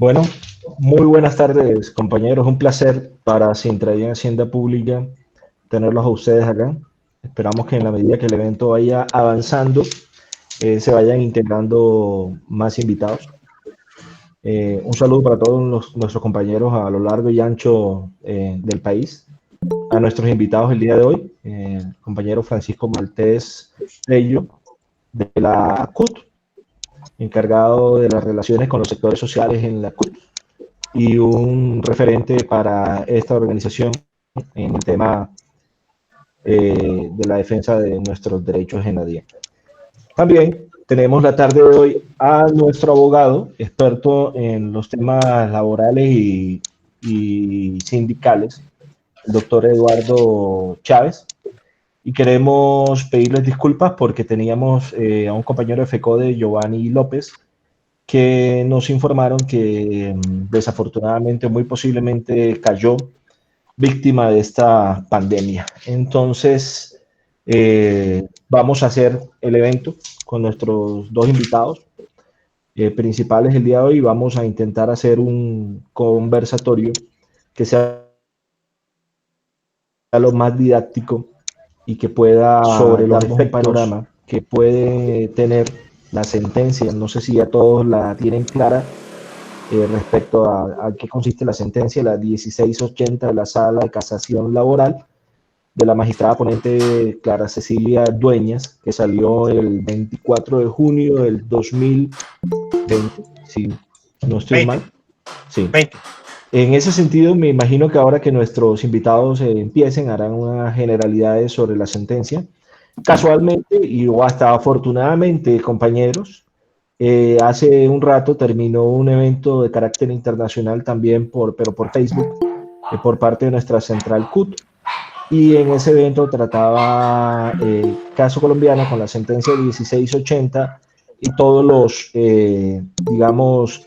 Bueno, muy buenas tardes, compañeros. Un placer para Sintra y Hacienda Pública tenerlos a ustedes acá. Esperamos que en la medida que el evento vaya avanzando, se vayan integrando más invitados. Un saludo para todos nuestros compañeros a lo largo y ancho del país. A nuestros invitados el día de hoy, compañero Francisco Maltés Tello, de la CUT, encargado de las relaciones con los sectores sociales en la CUT, y un referente para esta organización en el tema de la defensa de nuestros derechos en la DIAN. También tenemos la tarde de hoy a nuestro abogado, experto en los temas laborales y sindicales, el doctor Eduardo Chávez, y queremos pedirles disculpas porque teníamos a un compañero de FECODE, Giovanni López, que nos informaron que desafortunadamente, muy posiblemente, cayó víctima de esta pandemia. Entonces, vamos a hacer el evento con nuestros dos invitados principales el día de hoy. Vamos a intentar hacer un conversatorio que sea lo más didáctico y que pueda sobre los efectos, un panorama que puede tener la sentencia. No sé si ya todos la tienen clara respecto a qué consiste la sentencia, la 1680 de la Sala de Casación Laboral de la magistrada ponente Clara Cecilia Dueñas, que salió el 24 de junio del 2020, si no estoy 20. mal. Sí. 20. En ese sentido, me imagino que ahora que nuestros invitados empiecen, harán unas generalidades sobre la sentencia. Casualmente, y o hasta afortunadamente, compañeros, hace un rato terminó un evento de carácter internacional también, pero por Facebook, por parte de nuestra central CUT, y en ese evento trataba caso colombiano con la sentencia 1680 y todos los, digamos,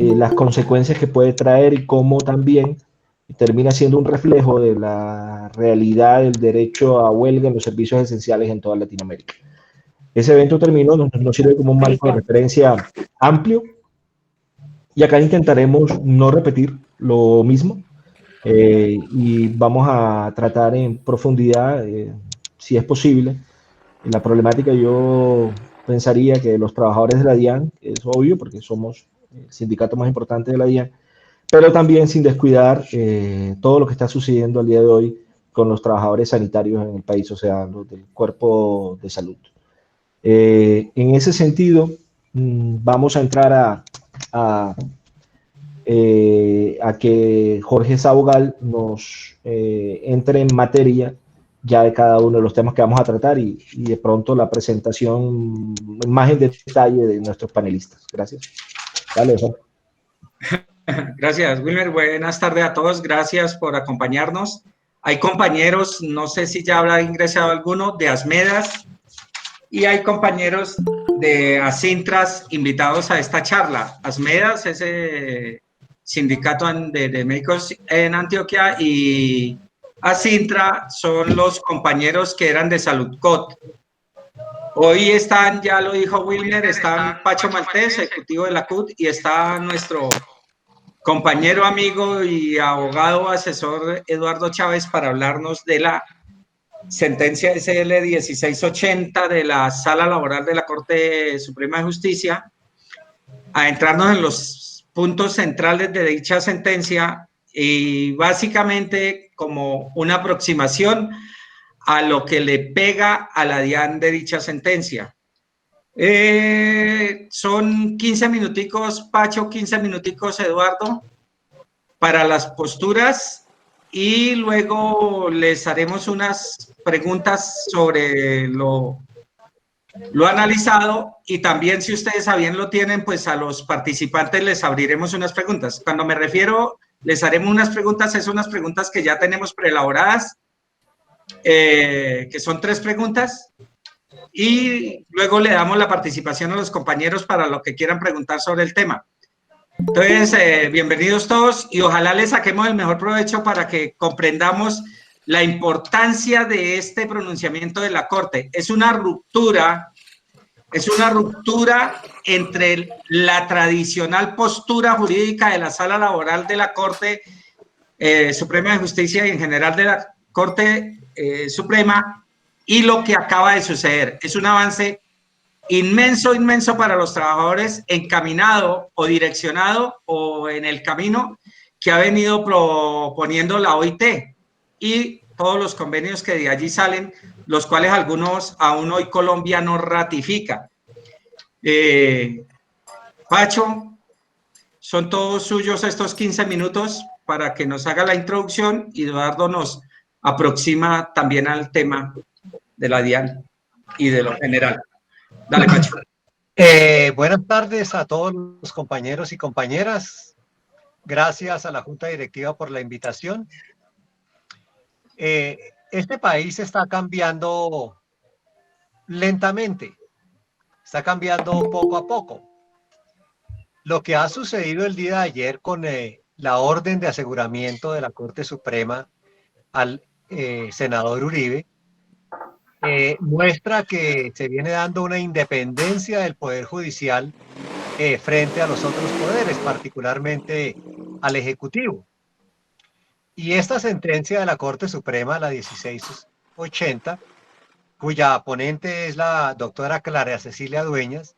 las consecuencias que puede traer y cómo también termina siendo un reflejo de la realidad del derecho a huelga en los servicios esenciales en toda Latinoamérica. Ese evento terminó, nos sirve como un marco de referencia amplio, y acá intentaremos no repetir lo mismo, y vamos a tratar en profundidad, si es posible, la problemática. Yo pensaría que los trabajadores de la DIAN, es obvio porque somos el sindicato más importante de la DIAN, pero también sin descuidar todo lo que está sucediendo al día de hoy con los trabajadores sanitarios en el país, o sea, los del cuerpo de salud. En ese sentido, vamos a entrar a que Jorge Saugal nos entre en materia ya de cada uno de los temas que vamos a tratar y de pronto la presentación más en detalle de nuestros panelistas. Gracias. Dale, Jorge. Gracias, Wilmer. Buenas tardes a todos. Gracias por acompañarnos. Hay compañeros, no sé si ya habrá ingresado alguno, de Asmedas, y hay compañeros de Asintras invitados a esta charla. Asmedas es el sindicato de médicos en Antioquia, y Asintra son los compañeros que eran de Saludcot. Hoy están, ya lo dijo Wilmer, están Pacho Maltés, ejecutivo de la CUT, y está nuestro compañero, amigo y abogado asesor Eduardo Chávez para hablarnos de la sentencia SL 1680 de la Sala Laboral de la Corte Suprema de Justicia, a entrarnos en los puntos centrales de dicha sentencia y básicamente como una aproximación a lo que le pega a la DIAN de dicha sentencia. Son 15 minuticos, Pacho, 15 minuticos, Eduardo, para las posturas, y luego les haremos unas preguntas sobre lo analizado, y también, si ustedes a bien lo tienen, pues a los participantes les abriremos unas preguntas. Cuando me refiero, les haremos unas preguntas, es unas preguntas que ya tenemos preelaboradas, que son 3 preguntas, y luego le damos la participación a los compañeros para lo que quieran preguntar sobre el tema. Entonces, bienvenidos todos, y ojalá les saquemos el mejor provecho para que comprendamos la importancia de este pronunciamiento de la Corte. Es una ruptura Es una ruptura entre la tradicional postura jurídica de la Sala Laboral de la Corte Suprema de Justicia y en general de la Corte Suprema y lo que acaba de suceder. Es un avance inmenso, inmenso para los trabajadores, encaminado o direccionado o en el camino que ha venido proponiendo la OIT y todos los convenios que de allí salen, los cuales algunos aún hoy Colombia no ratifica. Pacho, son todos suyos estos 15 minutos para que nos haga la introducción y Eduardo nos aproxima también al tema de la DIAN y de lo general. Dale, Pacho. Buenas tardes a todos los compañeros y compañeras. Gracias a la Junta Directiva por la invitación. Este país está cambiando lentamente, está cambiando poco a poco. Lo que ha sucedido el día de ayer con la orden de aseguramiento de la Corte Suprema al senador Uribe muestra que se viene dando una independencia del Poder Judicial frente a los otros poderes, particularmente al Ejecutivo. Y esta sentencia de la Corte Suprema, la 1680, cuya ponente es la doctora Clara Cecilia Dueñas,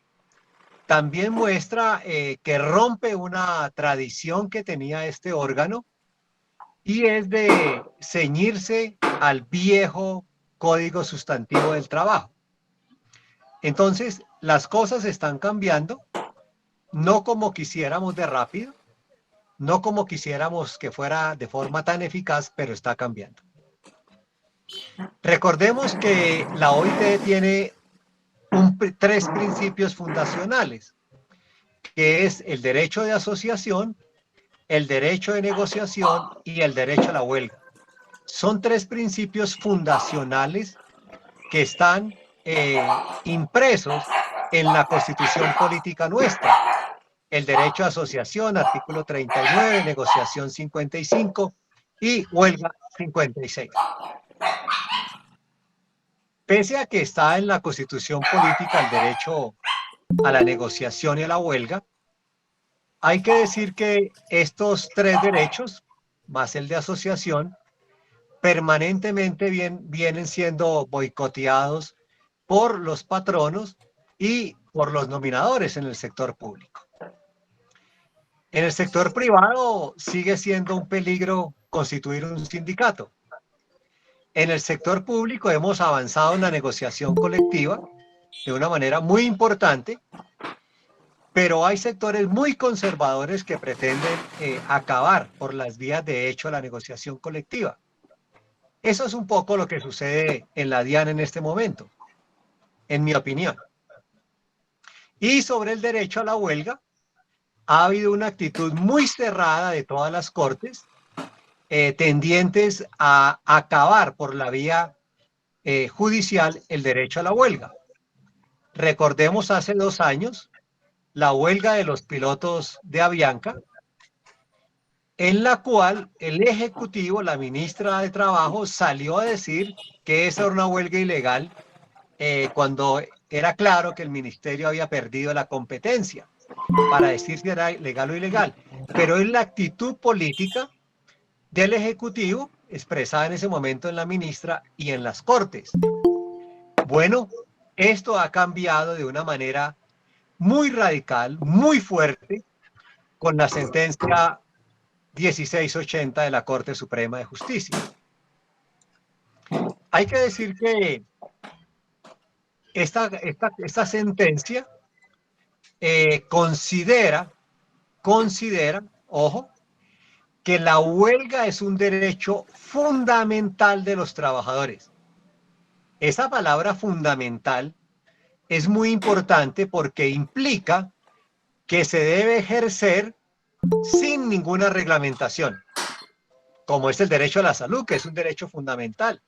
también muestra que rompe una tradición que tenía este órgano y es de ceñirse al viejo Código Sustantivo del Trabajo. Entonces, las cosas están cambiando, no como quisiéramos de rápido, no como quisiéramos que fuera de forma tan eficaz, pero está cambiando. Recordemos que la OIT tiene tres principios fundacionales, que es el derecho de asociación, el derecho de negociación y el derecho a la huelga. Son tres principios fundacionales que están impresos en la Constitución política nuestra. El derecho a asociación, artículo 39, negociación 55 y huelga 56. Pese a que está en la Constitución política el derecho a la negociación y a la huelga, hay que decir que estos tres derechos, más el de asociación, permanentemente vienen siendo boicoteados por los patronos y por los nominadores en el sector público. En el sector privado sigue siendo un peligro constituir un sindicato. En el sector público hemos avanzado en la negociación colectiva de una manera muy importante, pero hay sectores muy conservadores que pretenden acabar por las vías de hecho la negociación colectiva. Eso es un poco lo que sucede en la DIAN en este momento, en mi opinión. Y sobre el derecho a la huelga, ha habido una actitud muy cerrada de todas las cortes, tendientes a acabar por la vía judicial el derecho a la huelga. Recordemos hace 2 años la huelga de los pilotos de Avianca, en la cual el Ejecutivo, la ministra de Trabajo, salió a decir que esa era una huelga ilegal cuando era claro que el ministerio había perdido la competencia para decir si era legal o ilegal. Pero es la actitud política del Ejecutivo expresada en ese momento en la ministra y en las Cortes. Bueno, esto ha cambiado de una manera muy radical, muy fuerte, con la sentencia 1680 de la Corte Suprema de Justicia. Hay que decir que esta sentencia considera, ojo, que la huelga es un derecho fundamental de los trabajadores. Esa palabra fundamental es muy importante porque implica que se debe ejercer sin ninguna reglamentación, como es el derecho a la salud, que es un derecho fundamental.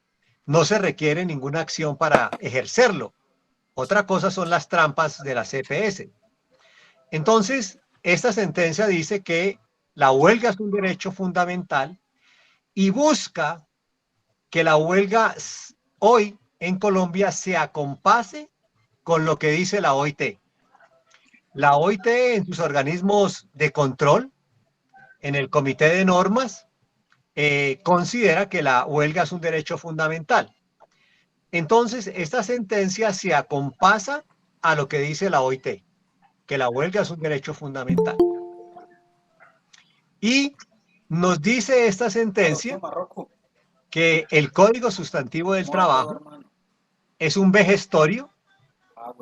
No se requiere ninguna acción para ejercerlo. Otra cosa son las trampas de la CPS. Entonces, esta sentencia dice que la huelga es un derecho fundamental y busca que la huelga hoy en Colombia se acompase con lo que dice la OIT. La OIT en sus organismos de control, en el Comité de Normas, considera que la huelga es un derecho fundamental. Entonces, esta sentencia se acompasa a lo que dice la OIT, que la huelga es un derecho fundamental. Y nos dice esta sentencia que el Código Sustantivo del Trabajo es un vejestorio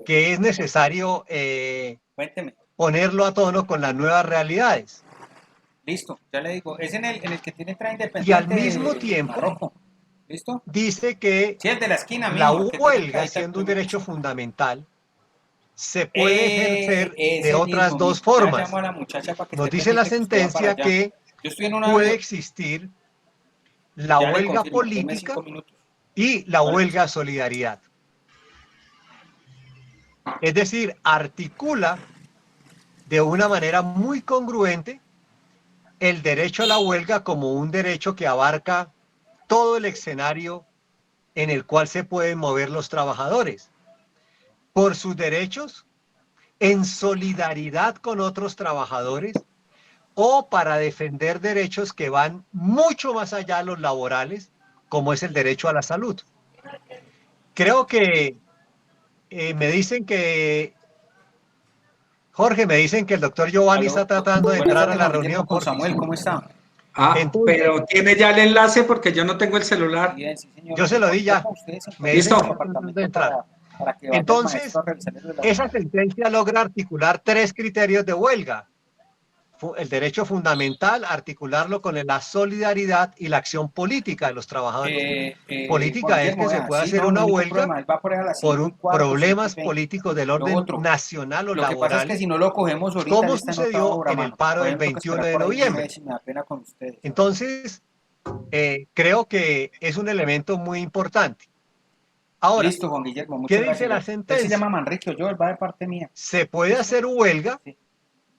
que es necesario ponerlo a tono con las nuevas realidades. Listo, ya le digo, es en el que tiene entrada independiente. Y al mismo tiempo, Marroco. ¿Listo? Dice que sí, el de la esquina, la mismo, huelga, siendo un derecho fundamental, se puede ejercer de otras dos formas. Nos dice la sentencia que puede existir la huelga política y la huelga solidaridad. Es decir, articula de una manera muy congruente el derecho a la huelga como un derecho que abarca todo el escenario en el cual se pueden mover los trabajadores por sus derechos, en solidaridad con otros trabajadores o para defender derechos que van mucho más allá de los laborales, como es el derecho a la salud. Creo que me dicen que Jorge, me dicen que el doctor Giovanni está tratando de entrar a la reunión. Con Samuel, ¿cómo está? Entonces, pero tiene ya el enlace porque yo no tengo el celular. Bien, sí, señor. Yo se lo di ya. Me Listo. dicen que está tratando de entrar. Entonces, esa sentencia logra articular tres criterios de huelga. El derecho fundamental, articularlo con la solidaridad y la acción política de los trabajadores. Política es que se puede hacer una huelga por problemas políticos del orden nacional o laboral, pasa es que si no lo cogemos ahorita, como sucedió en el paro del 21 de noviembre. Entonces, creo que es un elemento muy importante. Ahora, listo, Juan Guillermo, ¿qué dice la sentencia? Él se llama Manrique, yo, él va de parte mía. Se puede hacer huelga. Sí.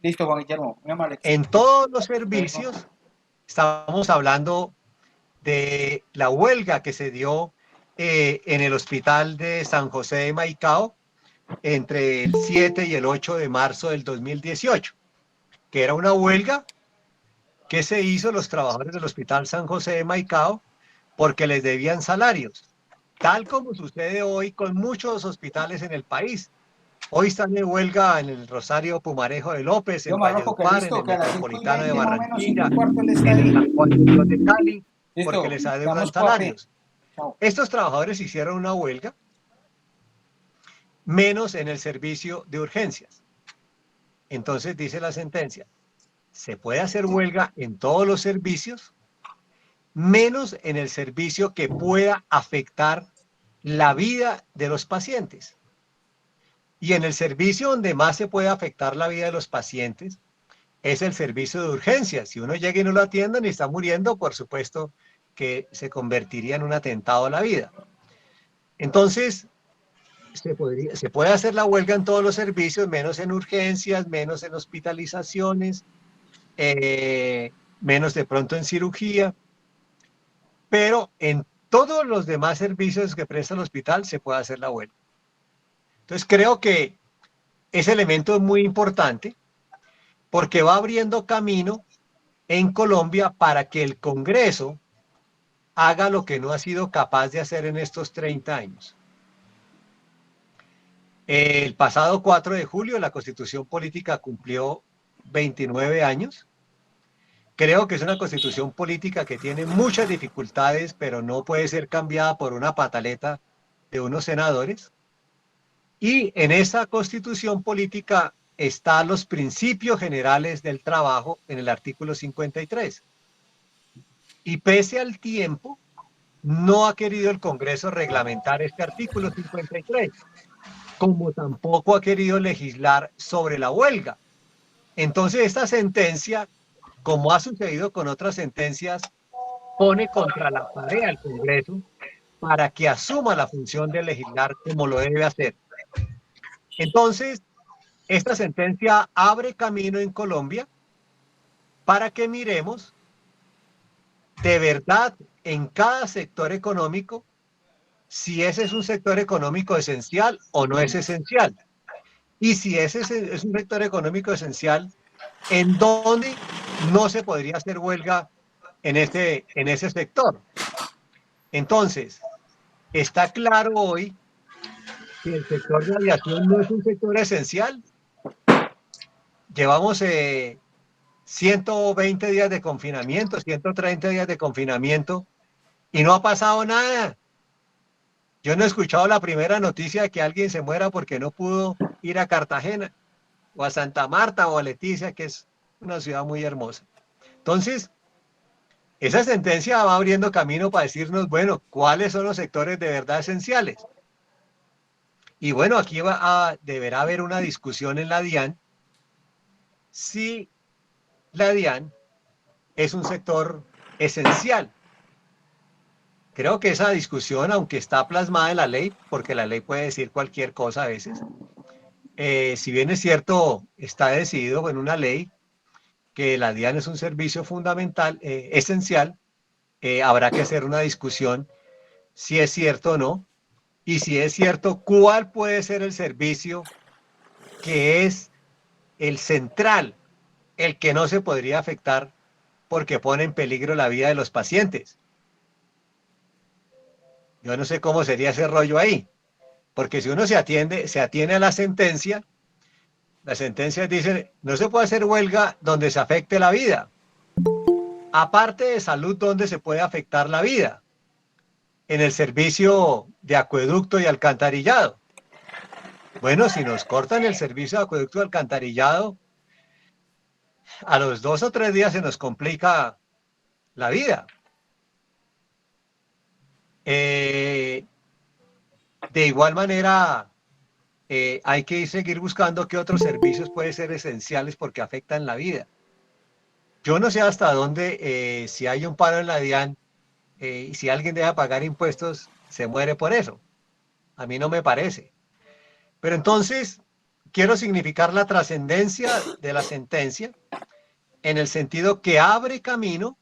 Listo, Juan Guillermo. En todos los servicios. Estamos hablando de la huelga que se dio en el hospital de San José de Maicao entre el 7 y el 8 de marzo del 2018, que era una huelga que se hizo los trabajadores del hospital San José de Maicao porque les debían salarios, tal como sucede hoy con muchos hospitales en el país. Hoy están en huelga en el Rosario Pumarejo de López, en Valledupar, en el Metropolitano de Barranquilla, en el Acuario de Cali, porque les adeudan salarios. Estos trabajadores hicieron una huelga, menos en el servicio de urgencias. Entonces dice la sentencia, se puede hacer huelga en todos los servicios, menos en el servicio que pueda afectar la vida de los pacientes. Y en el servicio donde más se puede afectar la vida de los pacientes es el servicio de urgencias. Si uno llega y no lo atienden y está muriendo, por supuesto que se convertiría en un atentado a la vida. Entonces, se puede hacer la huelga en todos los servicios, menos en urgencias, menos en hospitalizaciones, menos de pronto en cirugía, pero en todos los demás servicios que presta el hospital se puede hacer la huelga. Entonces creo que ese elemento es muy importante porque va abriendo camino en Colombia para que el Congreso haga lo que no ha sido capaz de hacer en estos 30 años. El pasado 4 de julio la Constitución Política cumplió 29 años. Creo que es una Constitución Política que tiene muchas dificultades, pero no puede ser cambiada por una pataleta de unos senadores. Y en esa Constitución Política están los principios generales del trabajo en el artículo 53. Y pese al tiempo, no ha querido el Congreso reglamentar este artículo 53, como tampoco ha querido legislar sobre la huelga. Entonces esta sentencia, como ha sucedido con otras sentencias, pone contra la pared al Congreso para que asuma la función de legislar como lo debe hacer. Entonces, esta sentencia abre camino en Colombia para que miremos de verdad en cada sector económico si ese es un sector económico esencial o no es esencial. Y si ese es un sector económico esencial, ¿en dónde no se podría hacer huelga en ese sector? Entonces, está claro hoy que el sector de aviación no es un sector esencial. Llevamos 120 días de confinamiento, 130 días de confinamiento y no ha pasado nada. Yo no he escuchado la primera noticia de que alguien se muera porque no pudo ir a Cartagena o a Santa Marta o a Leticia, que es una ciudad muy hermosa. Entonces, esa sentencia va abriendo camino para decirnos, bueno, ¿cuáles son los sectores de verdad esenciales? Y bueno, aquí deberá haber una discusión en la DIAN si la DIAN es un sector esencial. Creo que esa discusión, aunque está plasmada en la ley, porque la ley puede decir cualquier cosa a veces, si bien es cierto, está decidido en una ley que la DIAN es un servicio fundamental, esencial, habrá que hacer una discusión si es cierto o no, y si es cierto, cuál puede ser el servicio que es el central, el que no se podría afectar porque pone en peligro la vida de los pacientes. Yo no sé cómo sería ese rollo ahí, porque si uno se atiene a la sentencia dice, no se puede hacer huelga donde se afecte la vida. Aparte de salud, ¿dónde se puede afectar la vida? En el servicio de acueducto y alcantarillado. Bueno, si nos cortan el servicio de acueducto y alcantarillado, a los 2 o 3 días se nos complica la vida. De igual manera, hay que seguir buscando qué otros servicios pueden ser esenciales porque afectan la vida. Yo no sé hasta dónde, si hay un paro en la DIAN, y si alguien deja pagar impuestos, se muere por eso. A mí no me parece. Pero entonces, quiero significar la trascendencia de la sentencia en el sentido que abre camino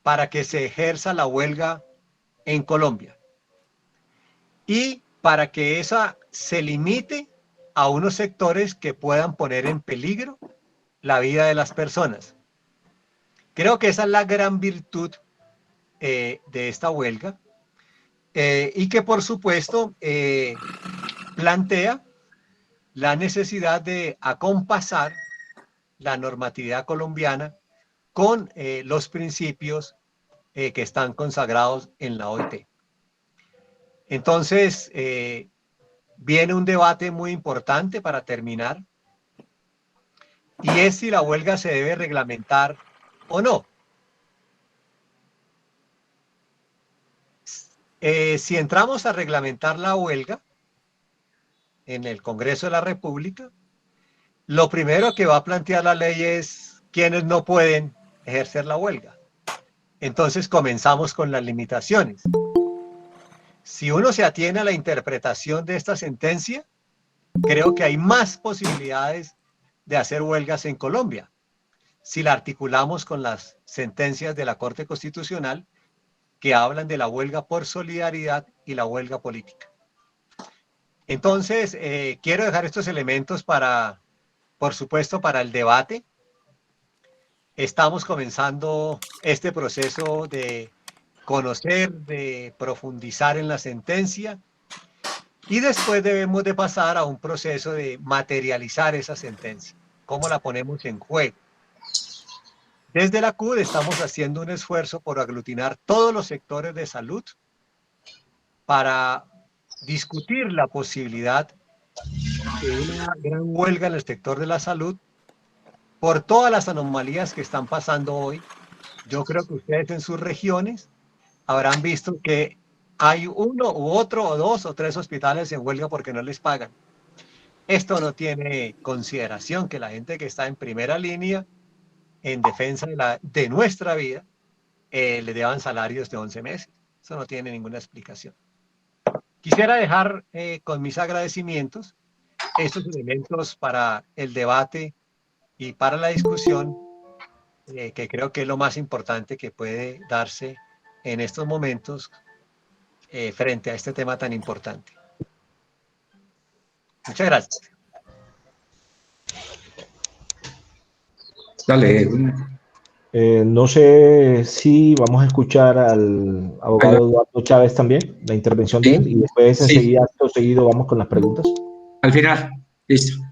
para que se ejerza la huelga en Colombia y para que esa se limite a unos sectores que puedan poner en peligro la vida de las personas. Creo que esa es la gran virtud de esta huelga y que por supuesto plantea la necesidad de acompasar la normatividad colombiana con los principios que están consagrados en la OIT. Entonces, viene un debate muy importante para terminar, y es si la huelga se debe reglamentar o no. Si entramos a reglamentar la huelga en el Congreso de la República, lo primero que va a plantear la ley es quiénes no pueden ejercer la huelga. Entonces comenzamos con las limitaciones. Si uno se atiene a la interpretación de esta sentencia, creo que hay más posibilidades de hacer huelgas en Colombia, si la articulamos con las sentencias de la Corte Constitucional que hablan de la huelga por solidaridad y la huelga política. Entonces, quiero dejar estos elementos por supuesto, para el debate. Estamos comenzando este proceso de conocer, de profundizar en la sentencia, y después debemos de pasar a un proceso de materializar esa sentencia. ¿Cómo la ponemos en juego? Desde la CUD estamos haciendo un esfuerzo por aglutinar todos los sectores de salud para discutir la posibilidad de una gran huelga en el sector de la salud por todas las anomalías que están pasando hoy. Yo creo que ustedes en sus regiones habrán visto que hay uno u otro o 2 o 3 hospitales en huelga porque no les pagan. Esto no tiene consideración que la gente que está en primera línea en defensa de nuestra vida le deban salarios de 11 meses. Eso no tiene ninguna explicación. Quisiera dejar con mis agradecimientos estos elementos para el debate y para la discusión, que creo que es lo más importante que puede darse en estos momentos frente a este tema tan importante. Muchas gracias. Dale. No sé si vamos a escuchar al abogado Eduardo Chávez también, la intervención de él, y después enseguida, acto seguido, vamos con las preguntas. Al final, listo.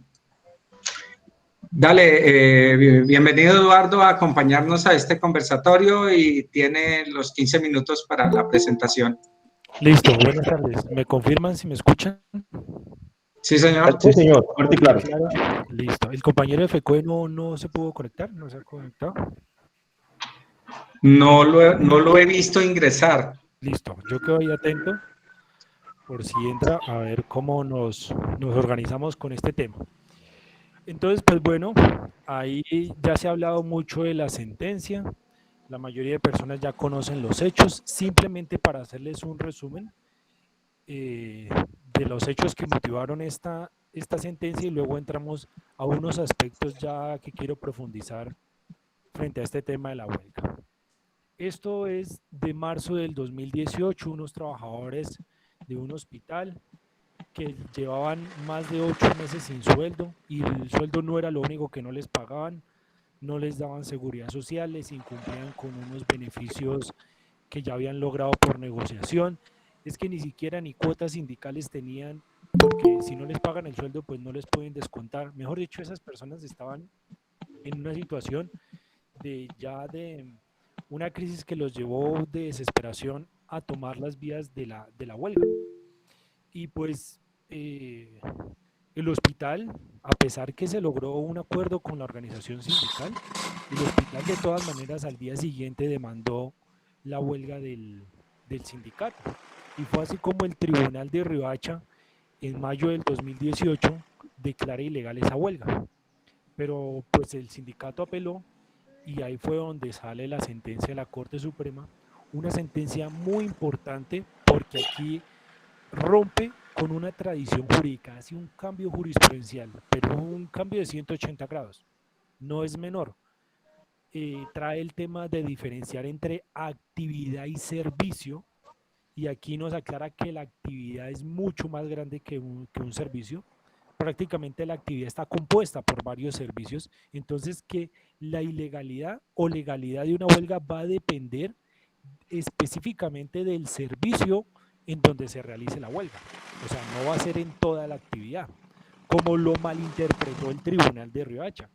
Dale, bienvenido Eduardo a acompañarnos a este conversatorio y tiene los 15 minutos para la presentación. Listo, buenas tardes. ¿Me confirman si me escuchan? Sí, señor. Sí, señor, fuerte y claro. Listo. ¿El compañero de FECOE no se pudo conectar? ¿No se ha conectado? No lo he visto ingresar. Listo, yo quedo ahí atento por si entra a ver cómo nos organizamos con este tema. Entonces, pues bueno, ahí ya se ha hablado mucho de la sentencia. La mayoría de personas ya conocen los hechos. Simplemente para hacerles un resumen de los hechos que motivaron esta sentencia y luego entramos a unos aspectos ya que quiero profundizar frente a este tema de la huelga. Esto es de marzo del 2018, unos trabajadores de un hospital que llevaban más de 8 meses sin sueldo y el sueldo no era lo único que no les pagaban, no les daban seguridad social, les incumplían con unos beneficios que ya habían logrado por negociación, es que ni siquiera ni cuotas sindicales tenían, porque si no les pagan el sueldo pues no les pueden descontar. Mejor dicho, esas personas estaban en una situación de una crisis que los llevó de desesperación a tomar las vías de la huelga. Y pues el hospital, a pesar que se logró un acuerdo con la organización sindical, el hospital de todas maneras al día siguiente demandó la huelga del sindicato. Y fue así como el Tribunal de Riohacha, en mayo del 2018, declara ilegal esa huelga. Pero pues el sindicato apeló y ahí fue donde sale la sentencia de la Corte Suprema, una sentencia muy importante porque aquí rompe con una tradición jurídica, hace un cambio jurisprudencial, pero un cambio de 180 grados, no es menor. Trae el tema de diferenciar entre actividad y servicio, y aquí nos aclara que la actividad es mucho más grande que un servicio. Prácticamente la actividad está compuesta por varios servicios, entonces que la ilegalidad o legalidad de una huelga va a depender específicamente del servicio en donde se realice la huelga. O sea, no va a ser en toda la actividad, como lo malinterpretó el Tribunal de Riohacha,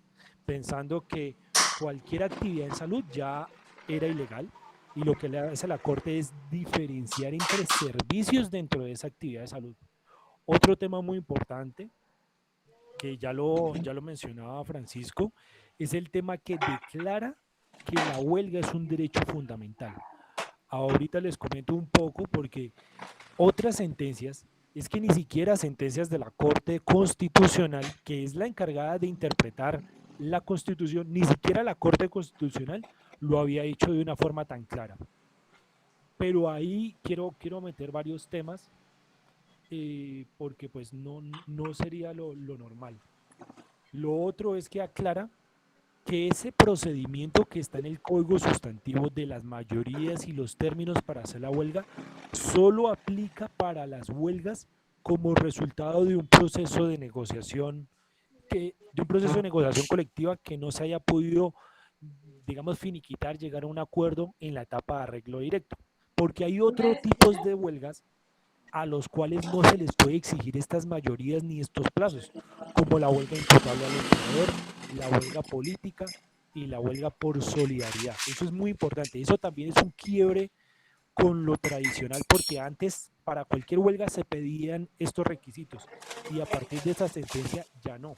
pensando que cualquier actividad en salud ya era ilegal, y lo que le hace la Corte es diferenciar entre servicios dentro de esa actividad de salud. Otro tema muy importante, que ya lo mencionaba Francisco, es el tema que declara que la huelga es un derecho fundamental. Ahorita les comento un poco porque otras sentencias, es que ni siquiera sentencias de la Corte Constitucional, que es la encargada de interpretar la Constitución, ni siquiera la Corte Constitucional lo había hecho de una forma tan clara. Pero ahí quiero meter varios temas porque pues no sería lo normal. Lo otro es que aclara que ese procedimiento que está en el Código Sustantivo de las mayorías y los términos para hacer la huelga solo aplica para las huelgas como resultado de un proceso de negociación colectiva que no se haya podido, digamos, finiquitar, llegar a un acuerdo en la etapa de arreglo directo, porque hay otros tipos de huelgas a los cuales no se les puede exigir estas mayorías ni estos plazos, como la huelga imputable al empleador, la huelga política y la huelga por solidaridad. Eso es muy importante. Eso también es un quiebre con lo tradicional, porque antes para cualquier huelga se pedían estos requisitos y a partir de esa sentencia ya no.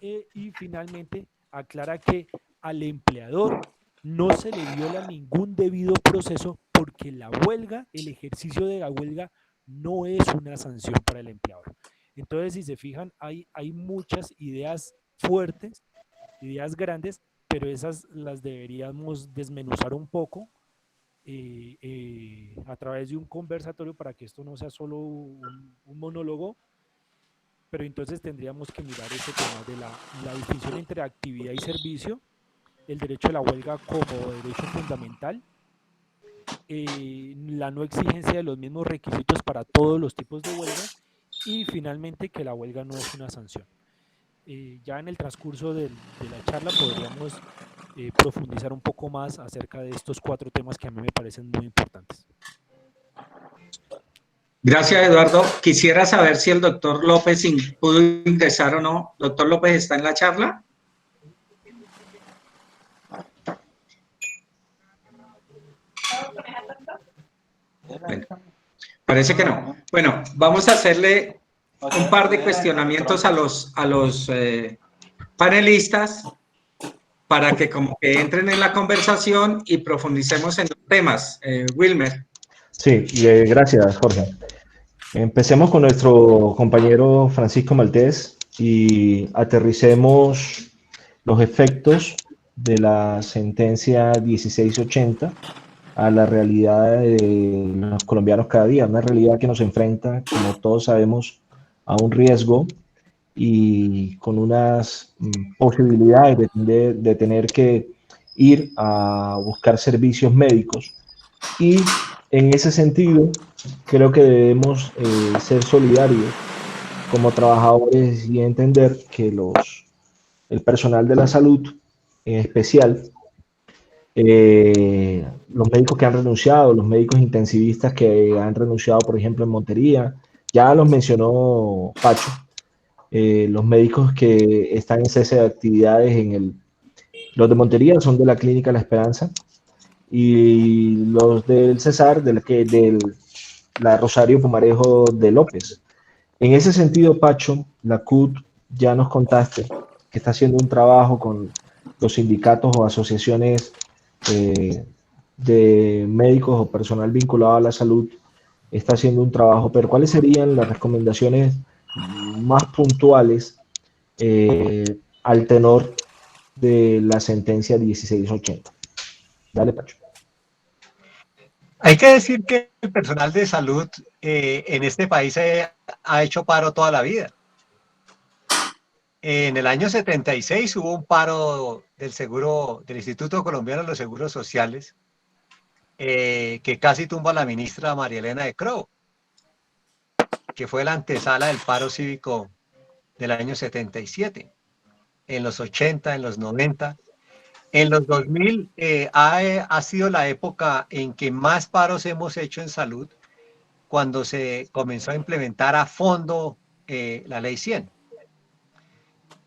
Y finalmente aclara que al empleador no se le viola ningún debido proceso porque la huelga, el ejercicio de la huelga no es una sanción para el empleador. Entonces, si se fijan, hay muchas ideas fuertes, ideas grandes, pero esas las deberíamos desmenuzar un poco a través de un conversatorio para que esto no sea solo un monólogo. Pero entonces tendríamos que mirar ese tema de la distinción entre actividad y servicio, el derecho a la huelga como derecho fundamental, la no exigencia de los mismos requisitos para todos los tipos de huelga y finalmente que la huelga no es una sanción. Ya en el transcurso de la charla podríamos profundizar un poco más acerca de estos 4 temas que a mí me parecen muy importantes. Gracias, Eduardo. Quisiera saber si el doctor López pudo ingresar o no. ¿Doctor López está en la charla? Bueno, parece que no. Bueno, vamos a hacerle un par de cuestionamientos a los panelistas para que como que entren en la conversación y profundicemos en los temas. Wilmer. Sí, gracias, Jorge. Empecemos con nuestro compañero Francisco Maltés y aterricemos los efectos de la sentencia 1680 a la realidad de los colombianos cada día, una realidad que nos enfrenta, como todos sabemos, a un riesgo y con unas posibilidades de tener que ir a buscar servicios médicos. Y en ese sentido, creo que debemos ser solidarios como trabajadores y entender que el personal de la salud, en especial, los médicos que han renunciado, los médicos intensivistas que han renunciado, por ejemplo, en Montería, ya los mencionó Pacho, los médicos que están en cese de actividades los de Montería son de la Clínica La Esperanza y los del Cesar, de la Rosario Pumarejo de López. En ese sentido, Pacho, la CUT, ya nos contaste que está haciendo un trabajo con los sindicatos o asociaciones de médicos o personal vinculado a la salud, está haciendo un trabajo, pero ¿cuáles serían las recomendaciones más puntuales al tenor de la sentencia 1680? Dale, Pacho. Hay que decir que el personal de salud en este país ha hecho paro toda la vida. En el año 76 hubo un paro del Instituto Colombiano de los Seguros Sociales que casi tumba a la ministra María Elena de Croo, que fue la antesala del paro cívico del año 77. En los 80, en los 90, en los 2000 ha sido la época en que más paros hemos hecho en salud cuando se comenzó a implementar a fondo la ley 100.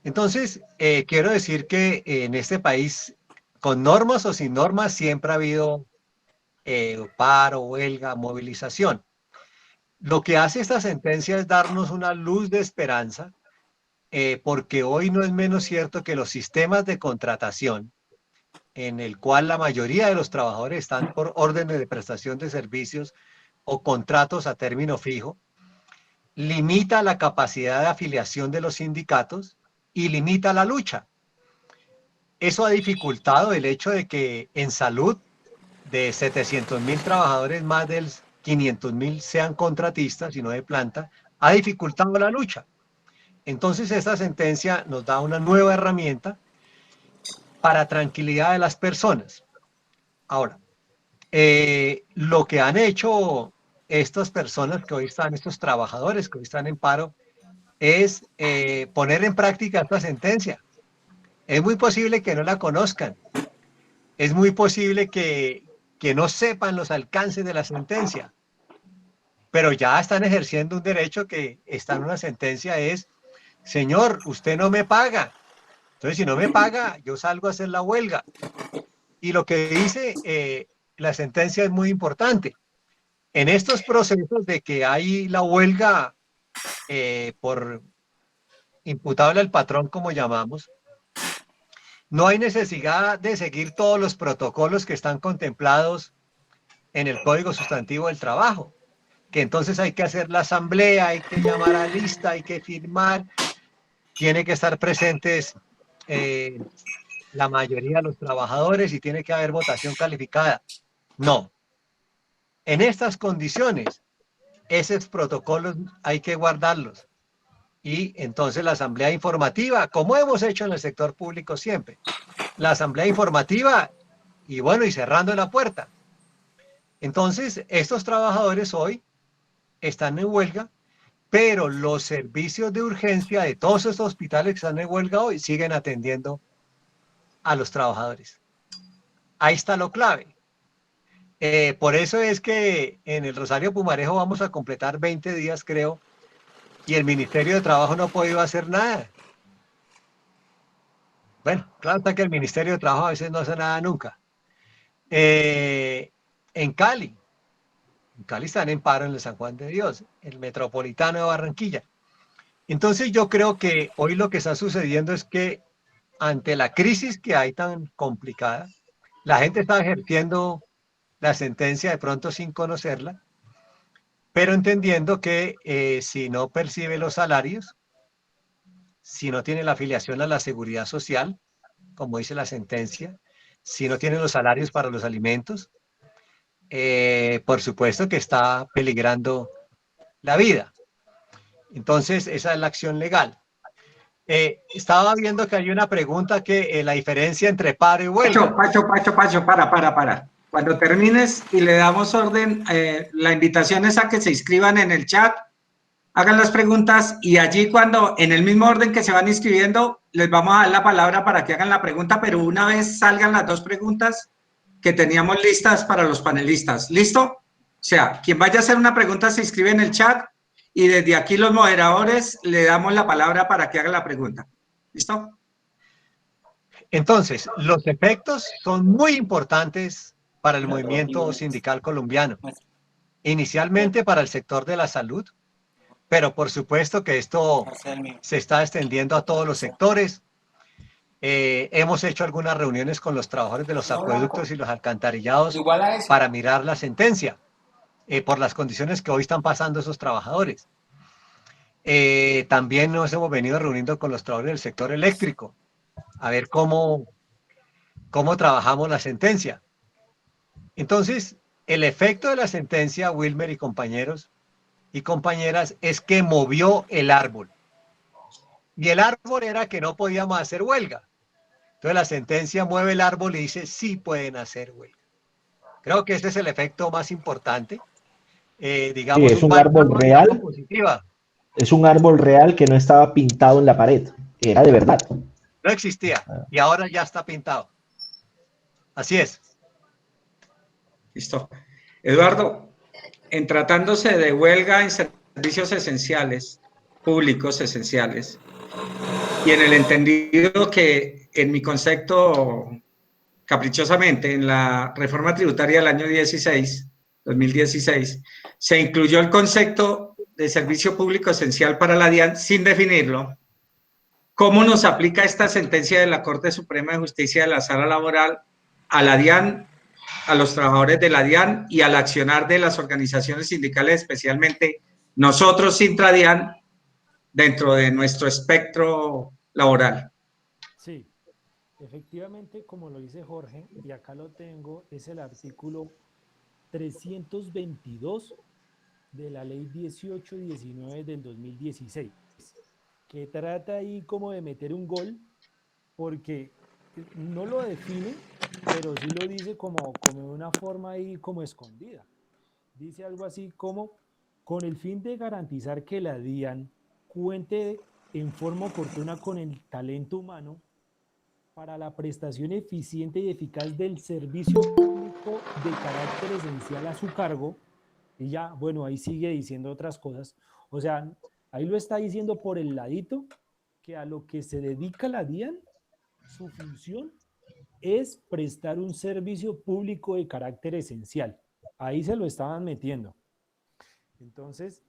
Entonces, quiero decir que en este país, con normas o sin normas, siempre ha habido paro, huelga, movilización. Lo que hace esta sentencia es darnos una luz de esperanza, porque hoy no es menos cierto que los sistemas de contratación, en el cual la mayoría de los trabajadores están por órdenes de prestación de servicios o contratos a término fijo, limita la capacidad de afiliación de los sindicatos y limita la lucha. Eso ha dificultado el hecho de que en salud, de 700.000 trabajadores, más de 500.000 sean contratistas y no de planta, ha dificultado la lucha. Entonces esta sentencia nos da una nueva herramienta para tranquilidad de las personas. Ahora, lo que han hecho estas personas que hoy están, estos trabajadores que hoy están en paro, es poner en práctica esta sentencia. Es muy posible que no la conozcan. Es muy posible que no sepan los alcances de la sentencia. Pero ya están ejerciendo un derecho que está en una sentencia, es, señor, usted no me paga. Entonces, si no me paga, yo salgo a hacer la huelga. Y lo que dice la sentencia es muy importante. En estos procesos de que hay la huelga por imputable al patrón, como llamamos, no hay necesidad de seguir todos los protocolos que están contemplados en el Código Sustantivo del Trabajo, que entonces hay que hacer la asamblea, hay que llamar a lista, hay que firmar, tiene que estar presentes la mayoría de los trabajadores y tiene que haber votación calificada. No. En estas condiciones, esos protocolos hay que guardarlos. Y entonces la asamblea informativa, como hemos hecho en el sector público siempre, la asamblea informativa y bueno, y cerrando la puerta. Entonces, estos trabajadores hoy están en huelga, pero los servicios de urgencia de todos estos hospitales que están en huelga hoy siguen atendiendo a los trabajadores. Ahí está lo clave. Por eso es que en el Rosario Pumarejo vamos a completar 20 días, creo, y el Ministerio de Trabajo no ha podido hacer nada. Bueno, claro está que el Ministerio de Trabajo a veces no hace nada nunca. Eh, en Cali están en paro en el San Juan de Dios, el Metropolitano de Barranquilla. Entonces yo creo que hoy lo que está sucediendo es que ante la crisis que hay tan complicada, la gente está ejerciendo la sentencia de pronto sin conocerla, pero entendiendo que si no percibe los salarios, si no tiene la afiliación a la seguridad social, como dice la sentencia, si no tiene los salarios para los alimentos, por supuesto que está peligrando la vida. Entonces, esa es la acción legal. Estaba viendo que hay una pregunta que la diferencia entre paro y huelga. Pacho, para. Cuando termines y le damos orden, la invitación es a que se inscriban en el chat, hagan las preguntas y allí cuando, en el mismo orden que se van inscribiendo, les vamos a dar la palabra para que hagan la pregunta, pero una vez salgan las dos preguntas que teníamos listas para los panelistas. ¿Listo? O sea, quien vaya a hacer una pregunta se inscribe en el chat y desde aquí los moderadores le damos la palabra para que haga la pregunta. ¿Listo? Entonces, los efectos son muy importantes para el movimiento sindical colombiano. Inicialmente para el sector de la salud, pero por supuesto que esto se está extendiendo a todos los sectores. Hemos hecho algunas reuniones con los trabajadores de los acueductos y los alcantarillados para mirar la sentencia por las condiciones que hoy están pasando esos trabajadores. También nos hemos venido reuniendo con los trabajadores del sector eléctrico a ver cómo trabajamos la sentencia. Entonces, el efecto de la sentencia, Wilmer y compañeros y compañeras, es que movió el árbol. Y el árbol era que no podíamos hacer huelga. Entonces la sentencia mueve el árbol y dice, sí pueden hacer huelga. Creo que ese es el efecto más importante. Digamos, sí, es un árbol real. Positiva. Es un árbol real que no estaba pintado en la pared. Era de verdad. No existía. Y ahora ya está pintado. Así es. Listo. Eduardo, en tratándose de huelga en servicios esenciales, públicos esenciales, y en el entendido que en mi concepto, caprichosamente, en la reforma tributaria del año 2016, se incluyó el concepto de servicio público esencial para la DIAN sin definirlo. ¿Cómo nos aplica esta sentencia de la Corte Suprema de Justicia de la Sala Laboral a la DIAN, a los trabajadores de la DIAN y al accionar de las organizaciones sindicales, especialmente nosotros, Intradian, dentro de nuestro espectro laboral? Sí, efectivamente, como lo dice Jorge, y acá lo tengo, es el artículo 322 de la ley 1819 del 2016, que trata ahí como de meter un gol, porque no lo define, pero sí lo dice como de una forma ahí como escondida. Dice algo así como, con el fin de garantizar que la DIAN cuente en forma oportuna con el talento humano para la prestación eficiente y eficaz del servicio público de carácter esencial a su cargo, y ya, bueno, ahí sigue diciendo otras cosas. O sea, ahí lo está diciendo por el ladito, que a lo que se dedica la DIAN, su función es prestar un servicio público de carácter esencial. Ahí se lo estaban metiendo. Entonces,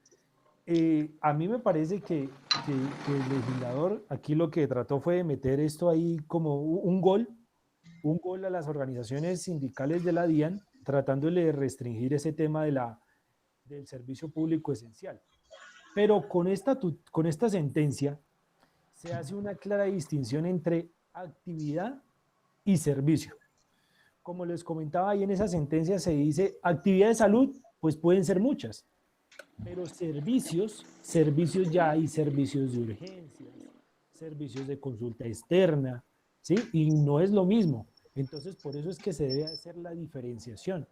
a mí me parece que el legislador aquí lo que trató fue de meter esto ahí como un gol a las organizaciones sindicales de la DIAN, tratándole de restringir ese tema del servicio público esencial. Pero con esta sentencia se hace una clara distinción entre actividad y servicio. Como les comentaba ahí en esa sentencia se dice, actividad de salud, pues pueden ser muchas, pero servicios ya hay servicios de urgencias, servicios de consulta externa, ¿sí? Y no es lo mismo. Entonces, por eso es que se debe hacer la diferenciación.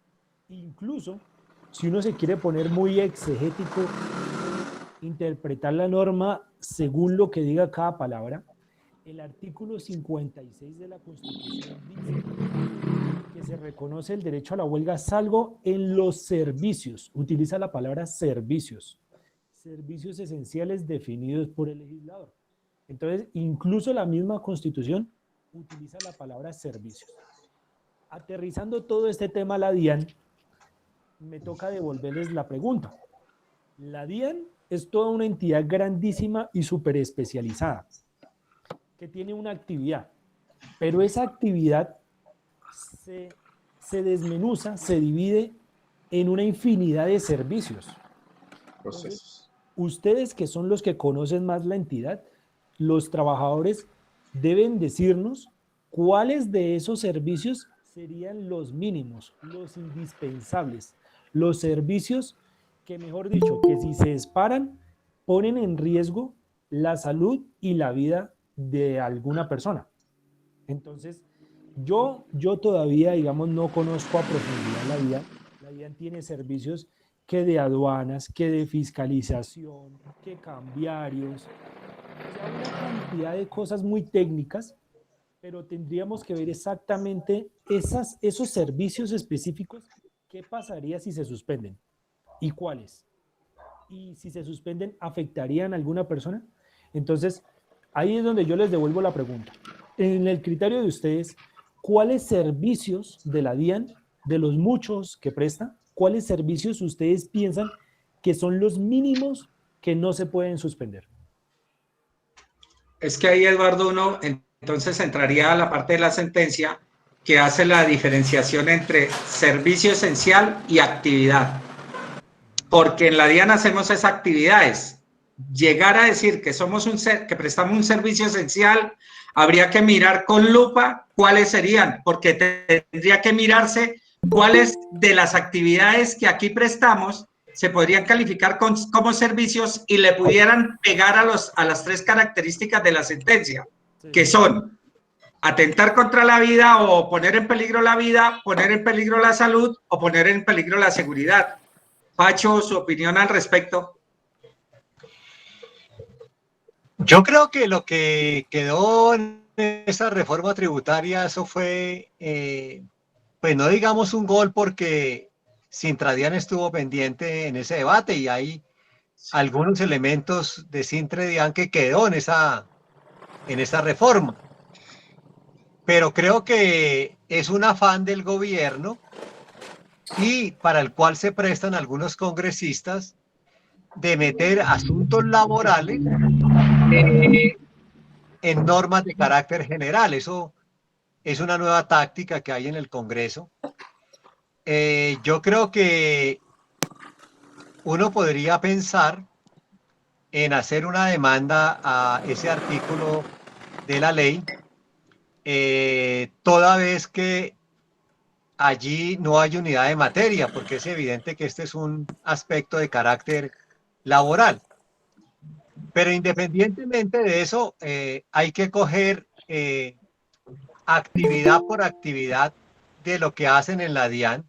Incluso, si uno se quiere poner muy exegético, interpretar la norma según lo que diga cada palabra, el artículo 56 de la Constitución dice que se reconoce el derecho a la huelga salvo en los servicios, utiliza la palabra servicios esenciales definidos por el legislador. Entonces, incluso la misma Constitución utiliza la palabra servicios. Aterrizando todo este tema a la DIAN, me toca devolverles la pregunta. La DIAN es toda una entidad grandísima y súper especializada, que tiene una actividad, pero esa actividad se desmenuza, se divide en una infinidad de servicios. Entonces, ustedes que son los que conocen más la entidad, los trabajadores deben decirnos cuáles de esos servicios serían los mínimos, los indispensables, los servicios que, mejor dicho, que si se disparan, ponen en riesgo la salud y la vida de alguna persona. Entonces, yo todavía, digamos, no conozco a profundidad la DIAN. La DIAN tiene servicios que de aduanas, que de fiscalización, que cambiarios, o sea, una cantidad de cosas muy técnicas, pero tendríamos que ver exactamente esos servicios específicos, qué pasaría si se suspenden y cuáles. Y si se suspenden, ¿afectarían a alguna persona? Entonces, ahí es donde yo les devuelvo la pregunta. En el criterio de ustedes, ¿cuáles servicios de la DIAN, de los muchos que presta, cuáles servicios ustedes piensan que son los mínimos que no se pueden suspender? Es que ahí, Eduardo, uno entonces entraría a la parte de la sentencia que hace la diferenciación entre servicio esencial y actividad. Porque en la DIAN hacemos esas actividades. Llegar a decir que que prestamos un servicio esencial, habría que mirar con lupa cuáles serían, porque tendría que mirarse cuáles de las actividades que aquí prestamos se podrían calificar como servicios y le pudieran pegar a las tres características de la sentencia, sí, que son atentar contra la vida o poner en peligro la vida, poner en peligro la salud o poner en peligro la seguridad. Pacho, su opinión al respecto. Yo creo que lo que quedó en esa reforma tributaria, eso fue, pues no digamos un gol, porque Sintradian estuvo pendiente en ese debate y hay algunos elementos de Sintradian que quedó en esa reforma. Pero creo que es un afán del gobierno y para el cual se prestan algunos congresistas de meter asuntos laborales en normas de carácter general. Eso es una nueva táctica que hay en el Congreso. Yo creo que uno podría pensar en hacer una demanda a ese artículo de la ley, toda vez que allí no hay unidad de materia, porque es evidente que este es un aspecto de carácter laboral. Pero independientemente de eso, hay que coger actividad por actividad de lo que hacen en la DIAN,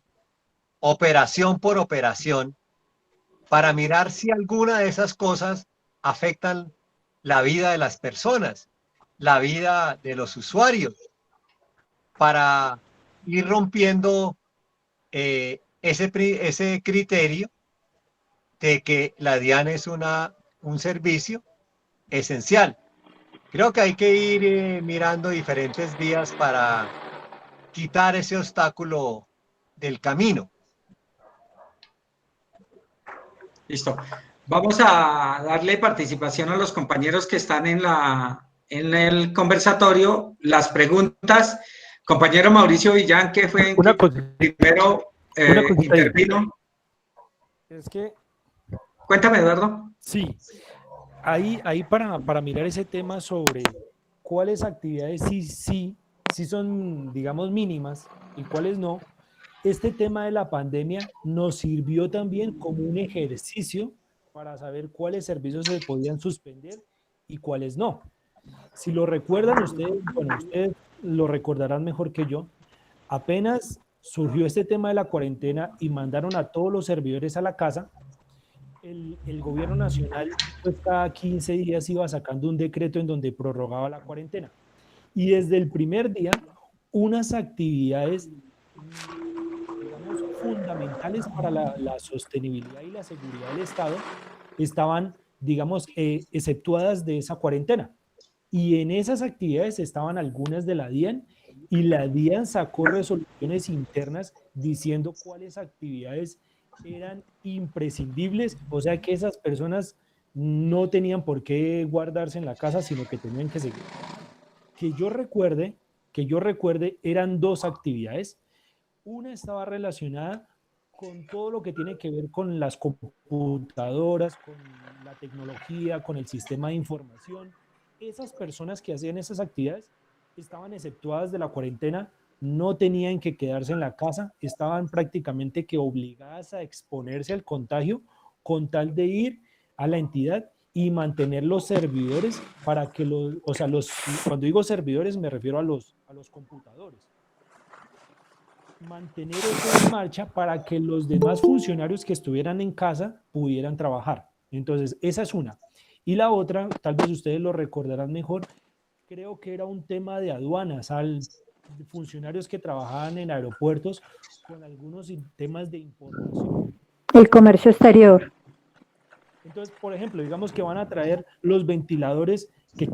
operación por operación, para mirar si alguna de esas cosas afectan la vida de las personas, la vida de los usuarios, para ir rompiendo ese criterio de que la DIAN es un servicio esencial. Creo que hay que ir mirando diferentes vías para quitar ese obstáculo del camino. Listo. Vamos a darle participación a los compañeros que están en el conversatorio. Las preguntas. Compañero Mauricio Villán, que fue primero intervino. Es que... Cuéntame, Eduardo. Sí. Ahí para mirar ese tema sobre cuáles actividades sí son, digamos, mínimas y cuáles no, este tema de la pandemia nos sirvió también como un ejercicio para saber cuáles servicios se podían suspender y cuáles no. Si lo recuerdan ustedes, bueno, ustedes lo recordarán mejor que yo, apenas surgió este tema de la cuarentena y mandaron a todos los servidores a la casa, el gobierno nacional pues cada 15 días iba sacando un decreto en donde prorrogaba la cuarentena. Y desde el primer día, unas actividades, digamos, fundamentales para la sostenibilidad y la seguridad del Estado estaban, digamos, exceptuadas de esa cuarentena. Y en esas actividades estaban algunas de la DIAN, y la DIAN sacó resoluciones internas diciendo cuáles actividades eran imprescindibles, o sea que esas personas no tenían por qué guardarse en la casa, sino que tenían que seguir. Que yo recuerde, eran dos actividades. Una estaba relacionada con todo lo que tiene que ver con las computadoras, con la tecnología, con el sistema de información. Esas personas que hacían esas actividades estaban exceptuadas de la cuarentena, no tenían que quedarse en la casa, estaban prácticamente que obligadas a exponerse al contagio con tal de ir a la entidad y mantener los servidores para que cuando digo servidores me refiero a los computadores, mantener eso en marcha para que los demás funcionarios que estuvieran en casa pudieran trabajar. Entonces, esa es una. Y la otra, tal vez ustedes lo recordarán mejor, creo que era un tema de aduanas, funcionarios que trabajaban en aeropuertos con algunos temas de importación. El comercio exterior. Entonces, por ejemplo, digamos que van a traer los ventiladores que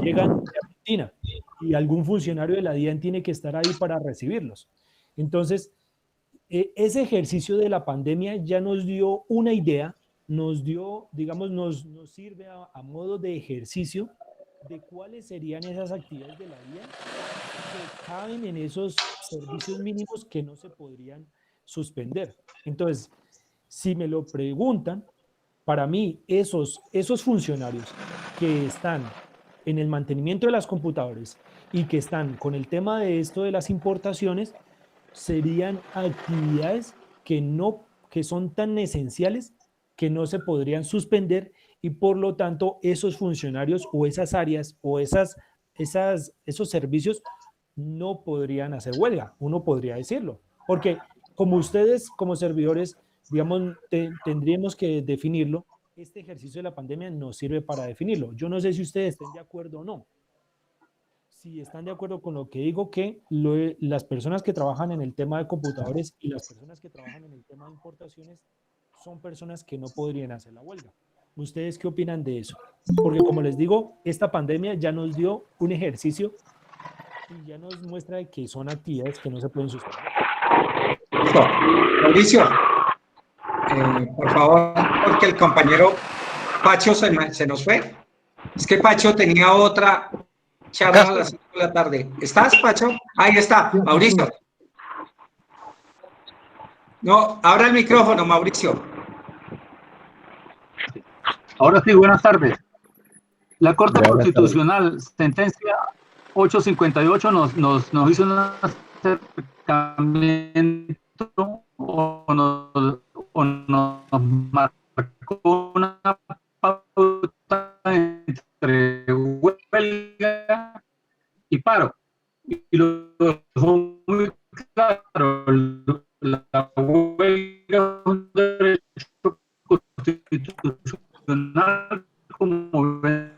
llegan de Argentina y algún funcionario de la DIAN tiene que estar ahí para recibirlos. Entonces, ese ejercicio de la pandemia ya nos dio una idea, nos dio, digamos, nos sirve a modo de ejercicio de cuáles serían esas actividades de la DIAN que caben en esos servicios mínimos que no se podrían suspender. Entonces, si me lo preguntan, para mí esos funcionarios que están en el mantenimiento de las computadoras y que están con el tema de esto de las importaciones, serían actividades que son tan esenciales que no se podrían suspender, y por lo tanto esos funcionarios o esas áreas o esos servicios no podrían hacer huelga, uno podría decirlo, porque como ustedes como servidores, digamos, tendríamos que definirlo. Este ejercicio de la pandemia nos sirve para definirlo. Yo no sé si ustedes estén de acuerdo o no. Si están de acuerdo con lo que digo, que las personas que trabajan en el tema de computadores y las personas que trabajan en el tema de importaciones son personas que no podrían hacer la huelga. ¿Ustedes qué opinan de eso? Porque como les digo, esta pandemia ya nos dio un ejercicio y ya nos muestra que son actividades que no se pueden suspender. Listo. Mauricio, por favor, porque el compañero Pacho se nos fue. Es que Pacho tenía otra charla a las 5 de la tarde. ¿Estás, Pacho? Ahí está, Mauricio. No, abra el micrófono, Mauricio. Ahora sí, buenas tardes. La Corte Constitucional, sentencia 858, nos hizo un acercamiento o nos marcó una pauta entre huelga y paro. Y lo dejó muy claro, la huelga es un derecho constitucional, como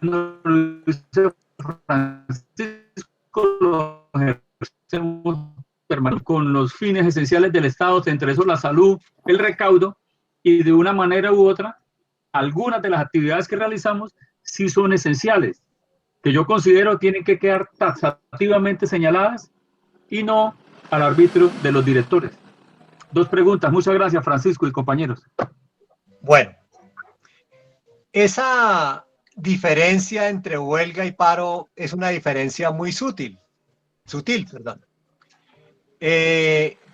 lo dice Francisco, lo ejercemos con los fines esenciales del Estado, entre esos la salud, el recaudo, y de una manera u otra, algunas de las actividades que realizamos sí son esenciales, que yo considero tienen que quedar taxativamente señaladas y no al arbitrio de los directores. Dos preguntas. Muchas gracias, Francisco y compañeros. Bueno, esa diferencia entre huelga y paro es una diferencia muy sutil, perdón.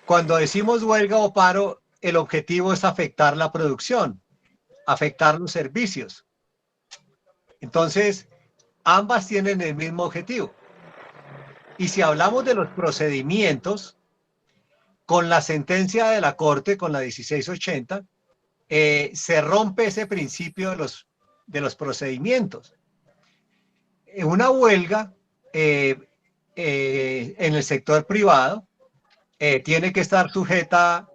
Cuando decimos huelga o paro, el objetivo es afectar la producción, afectar los servicios. Entonces, ambas tienen el mismo objetivo. Y si hablamos de los procedimientos, con la sentencia de la Corte, con la 1680, se rompe ese principio de los procedimientos. Una huelga en el sector privado tiene que estar sujeta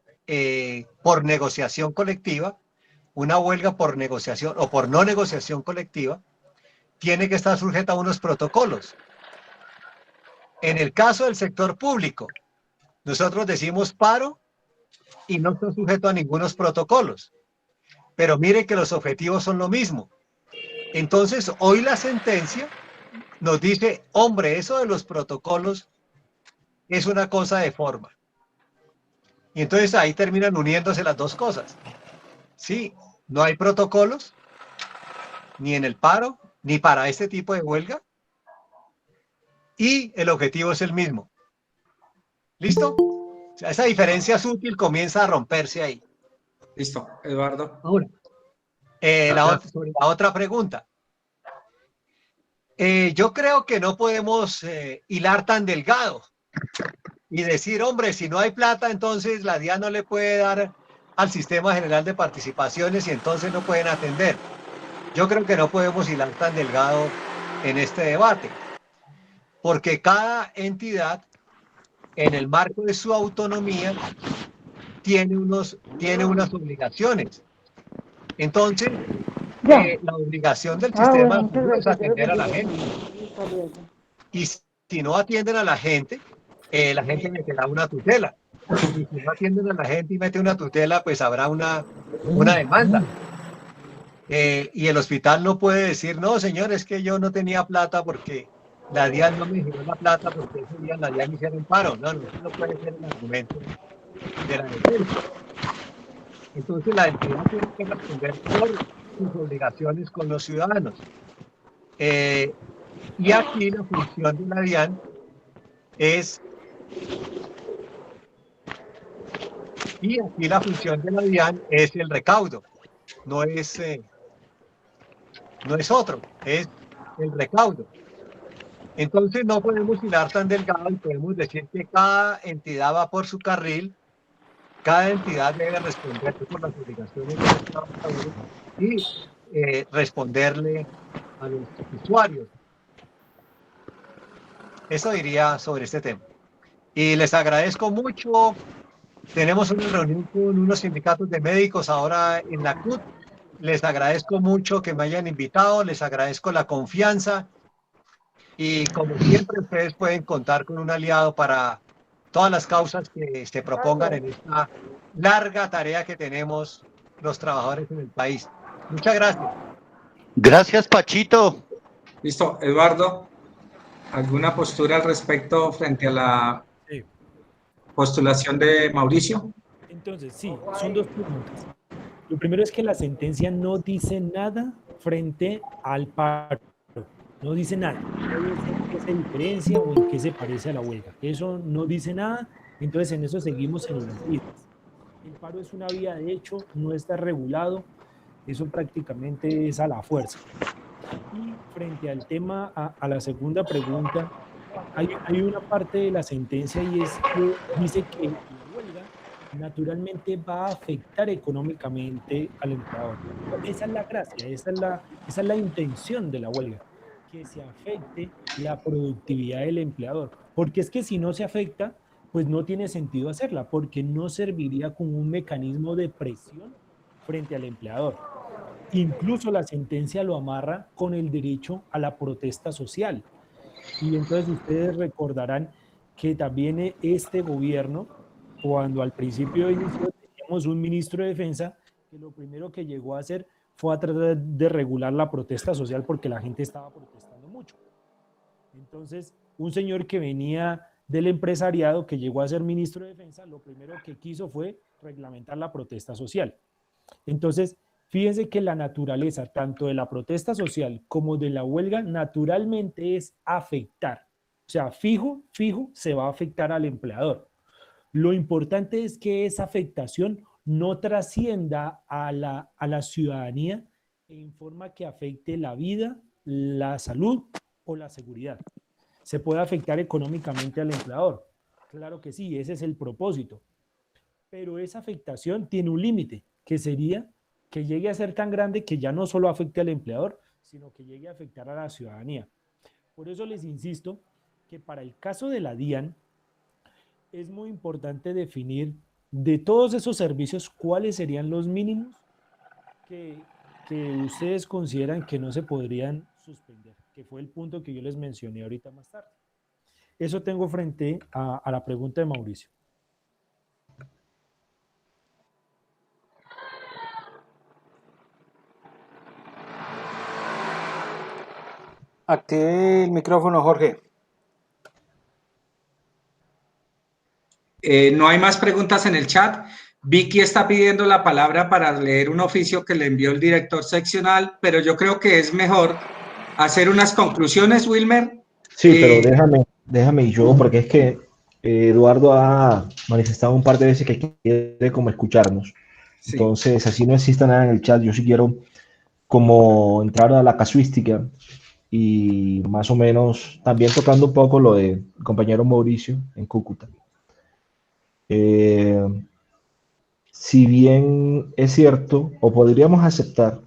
por negociación colectiva. Una huelga por negociación o por no negociación colectiva tiene que estar sujeta a unos protocolos. En el caso del sector público, nosotros decimos paro y no está sujeto a ningunos protocolos. Pero mire que los objetivos son lo mismo. Entonces, hoy la sentencia nos dice, hombre, eso de los protocolos es una cosa de forma. Y entonces ahí terminan uniéndose las dos cosas. Sí, no hay protocolos, ni en el paro, ni para este tipo de huelga, y el objetivo es el mismo. ¿Listo? O sea, esa diferencia sutil comienza a romperse ahí. Listo, Eduardo. Ahora, sobre la otra pregunta. Yo creo que no podemos hilar tan delgado y decir, hombre, si no hay plata, entonces la DIAN no le puede dar al Sistema General de Participaciones y entonces no pueden atender. Yo creo que no podemos hilar tan delgado en este debate, porque cada entidad, en el marco de su autonomía, tiene unas obligaciones. Entonces, la obligación del sistema es atender a la gente. Y si no atienden a la gente meterá una tutela. Y si no atienden a la gente y mete una tutela, pues habrá una demanda. Y el hospital no puede decir, no, señor, es que yo no tenía plata porque la DIAN no me giró la plata porque ese día la DIAN hicieron paro. No, eso no puede ser el argumento de la defensa. Entonces la entidad tiene que responder por sus obligaciones con los ciudadanos. Y aquí la función de la DIAN es el recaudo, no es otro, es el recaudo. Entonces no podemos hilar tan delgado y podemos decir que cada entidad va por su carril, cada entidad debe responder por las obligaciones de los trabajadores y responderle a los usuarios. Eso diría sobre este tema. Y les agradezco mucho. Tenemos una reunión con unos sindicatos de médicos ahora en la CUT. Les agradezco mucho que me hayan invitado, les agradezco la confianza y como siempre ustedes pueden contar con un aliado para todas las causas que se propongan en esta larga tarea que tenemos los trabajadores en el país. Muchas gracias. Gracias, Pachito. Listo, Eduardo. ¿Alguna postura al respecto frente a la postulación de Mauricio? Entonces, sí, son dos preguntas. Lo primero es que la sentencia no dice nada frente al paro. No dice nada. No dice en qué se diferencia o en qué se parece a la huelga. Eso no dice nada. Entonces, en eso seguimos en las vidas. El paro es una vía de hecho, no está regulado. Eso prácticamente es a la fuerza. Y frente al tema, a la segunda pregunta, hay una parte de la sentencia y es que dice que la huelga naturalmente va a afectar económicamente al empleador. Esa es la gracia, esa es la intención de la huelga, que se afecte la productividad del empleador. Porque es que si no se afecta, pues no tiene sentido hacerla, porque no serviría como un mecanismo de presión frente al empleador. Incluso la sentencia lo amarra con el derecho a la protesta social. Y entonces ustedes recordarán que también este gobierno, cuando al principio inició, teníamos un ministro de Defensa que lo primero que llegó a hacer fue a tratar de regular la protesta social porque la gente estaba protestando mucho. Entonces, un señor que venía del empresariado, que llegó a ser ministro de Defensa, lo primero que quiso fue reglamentar la protesta social. Entonces, fíjense que la naturaleza tanto de la protesta social como de la huelga naturalmente es afectar. O sea, fijo, se va a afectar al empleador. Lo importante es que esa afectación no trascienda a la ciudadanía en forma que afecte la vida, la salud o la seguridad. ¿Se puede afectar económicamente al empleador? Claro que sí, ese es el propósito. Pero esa afectación tiene un límite, que sería que llegue a ser tan grande que ya no solo afecte al empleador, sino que llegue a afectar a la ciudadanía. Por eso les insisto que para el caso de la DIAN, es muy importante definir de todos esos servicios cuáles serían los mínimos que, que ustedes consideran que no se podrían suspender, que fue el punto que yo les mencioné ahorita más tarde. Eso tengo frente a la pregunta de Mauricio. Active el micrófono, Jorge. No hay más preguntas en el chat. Vicky está pidiendo la palabra para leer un oficio que le envió el director seccional, pero yo creo que es mejor hacer unas conclusiones, Wilmer. Sí, pero déjame yo, porque es que Eduardo ha manifestado un par de veces que quiere como escucharnos. Sí. Entonces, así no exista nada en el chat, yo sí quiero como entrar a la casuística y más o menos también tocando un poco lo de compañero Mauricio en Cúcuta. Si bien es cierto, o podríamos aceptar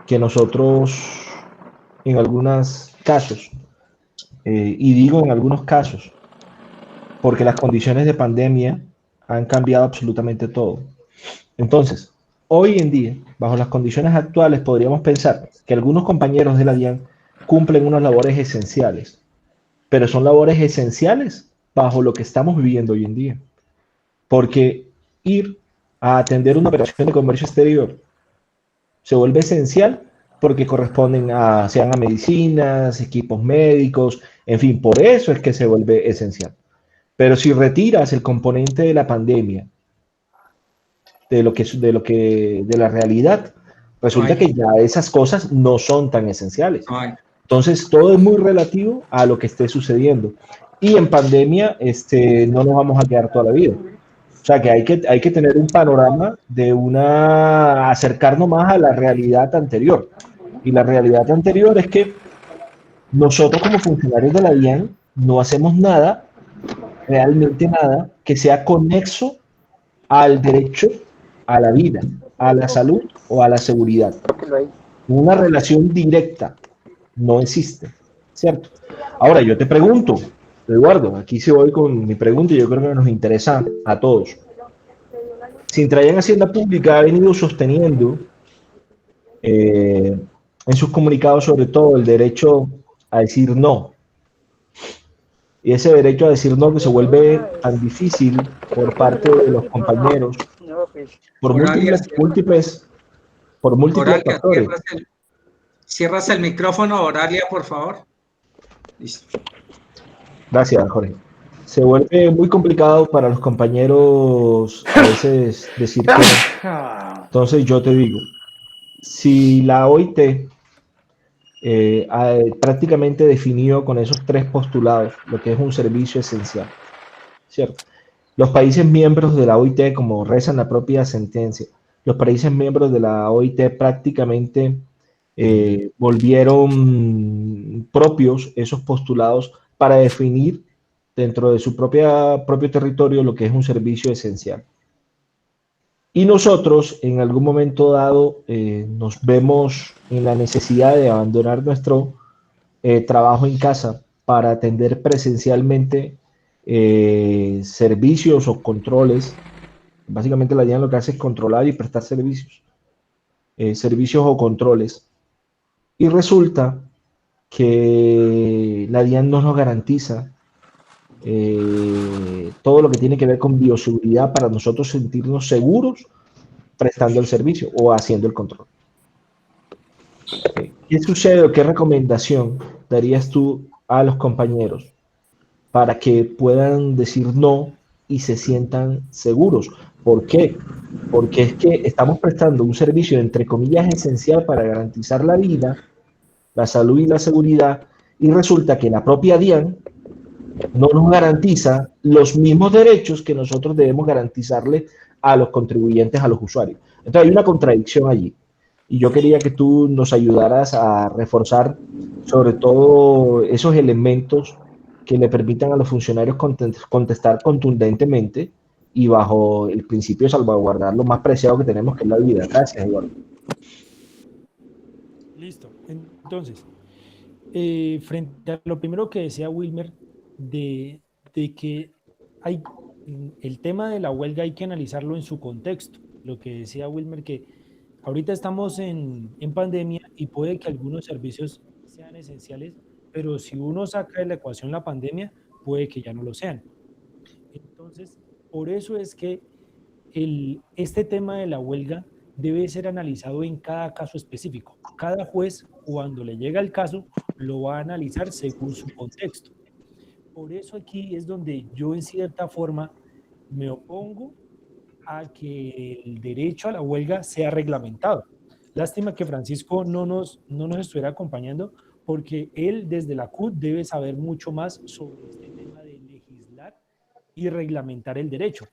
que nosotros en algunos casos, y digo en algunos casos, porque las condiciones de pandemia han cambiado absolutamente todo. Entonces, hoy en día, bajo las condiciones actuales, podríamos pensar que algunos compañeros de la DIAN cumplen unas labores esenciales, pero son labores esenciales bajo lo que estamos viviendo hoy en día. Porque ir a atender una operación de comercio exterior se vuelve esencial porque corresponden a, sean a medicinas, equipos médicos, en fin, por eso es que se vuelve esencial. Pero si retiras el componente de la pandemia, de la realidad, resulta que ya esas cosas no son tan esenciales. Entonces, todo es muy relativo a lo que esté sucediendo. Y en pandemia, no nos vamos a quedar toda la vida. O sea, que hay que tener un panorama de acercarnos más a la realidad anterior. Y la realidad anterior es que nosotros como funcionarios de la DIAN no hacemos nada, realmente nada, que sea conexo al derecho a la vida, a la salud o a la seguridad. Una relación directa no existe, ¿cierto? Ahora yo te pregunto, Eduardo, aquí se voy con mi pregunta y yo creo que nos interesa a todos. Sintrayan Hacienda Pública ha venido sosteniendo en sus comunicados sobre todo el derecho a decir no. Y ese derecho a decir no que se vuelve tan difícil por parte de los compañeros por Oralia, múltiples Oralia, factores. cierras el micrófono, Oralia, por favor. Listo. Gracias, Jorge. Se vuelve muy complicado para los compañeros a veces decir que no. Entonces yo te digo, si la OIT prácticamente definió con esos tres postulados lo que es un servicio esencial, ¿cierto? Los países miembros de la OIT, como reza en la propia sentencia, los países miembros de la OIT prácticamente volvieron propios esos postulados para definir dentro de su propio territorio lo que es un servicio esencial. Y nosotros en algún momento dado nos vemos en la necesidad de abandonar nuestro trabajo en casa para atender presencialmente servicios o controles. Básicamente la DIAN lo que hace es controlar y prestar servicios, servicios o controles. Y resulta que la DIAN no nos garantiza todo lo que tiene que ver con bioseguridad para nosotros sentirnos seguros prestando el servicio o haciendo el control. ¿Qué sucede o qué recomendación darías tú a los compañeros para que puedan decir no y se sientan seguros? ¿Por qué? Porque es que estamos prestando un servicio, entre comillas, esencial para garantizar la vida, la salud y la seguridad, y resulta que la propia DIAN no nos garantiza los mismos derechos que nosotros debemos garantizarle a los contribuyentes, a los usuarios. Entonces hay una contradicción allí. Y yo quería que tú nos ayudaras a reforzar sobre todo esos elementos que le permitan a los funcionarios contestar contundentemente y bajo el principio de salvaguardar lo más preciado que tenemos, que es la vida. Gracias, Eduardo. Listo. Entonces, frente a lo primero que decía Wilmer, de que el tema de la huelga hay que analizarlo en su contexto. Lo que decía Wilmer, que ahorita estamos en pandemia y puede que algunos servicios sean esenciales, pero si uno saca de la ecuación la pandemia, puede que ya no lo sean. Entonces, por eso es que este tema de la huelga debe ser analizado en cada caso específico. Cada juez, cuando le llega el caso, lo va a analizar según su contexto. Por eso aquí es donde yo en cierta forma me opongo a que el derecho a la huelga sea reglamentado. Lástima que Francisco no nos estuviera acompañando, porque él desde la CUT debe saber mucho más sobre este tema de legislar y reglamentar el derecho.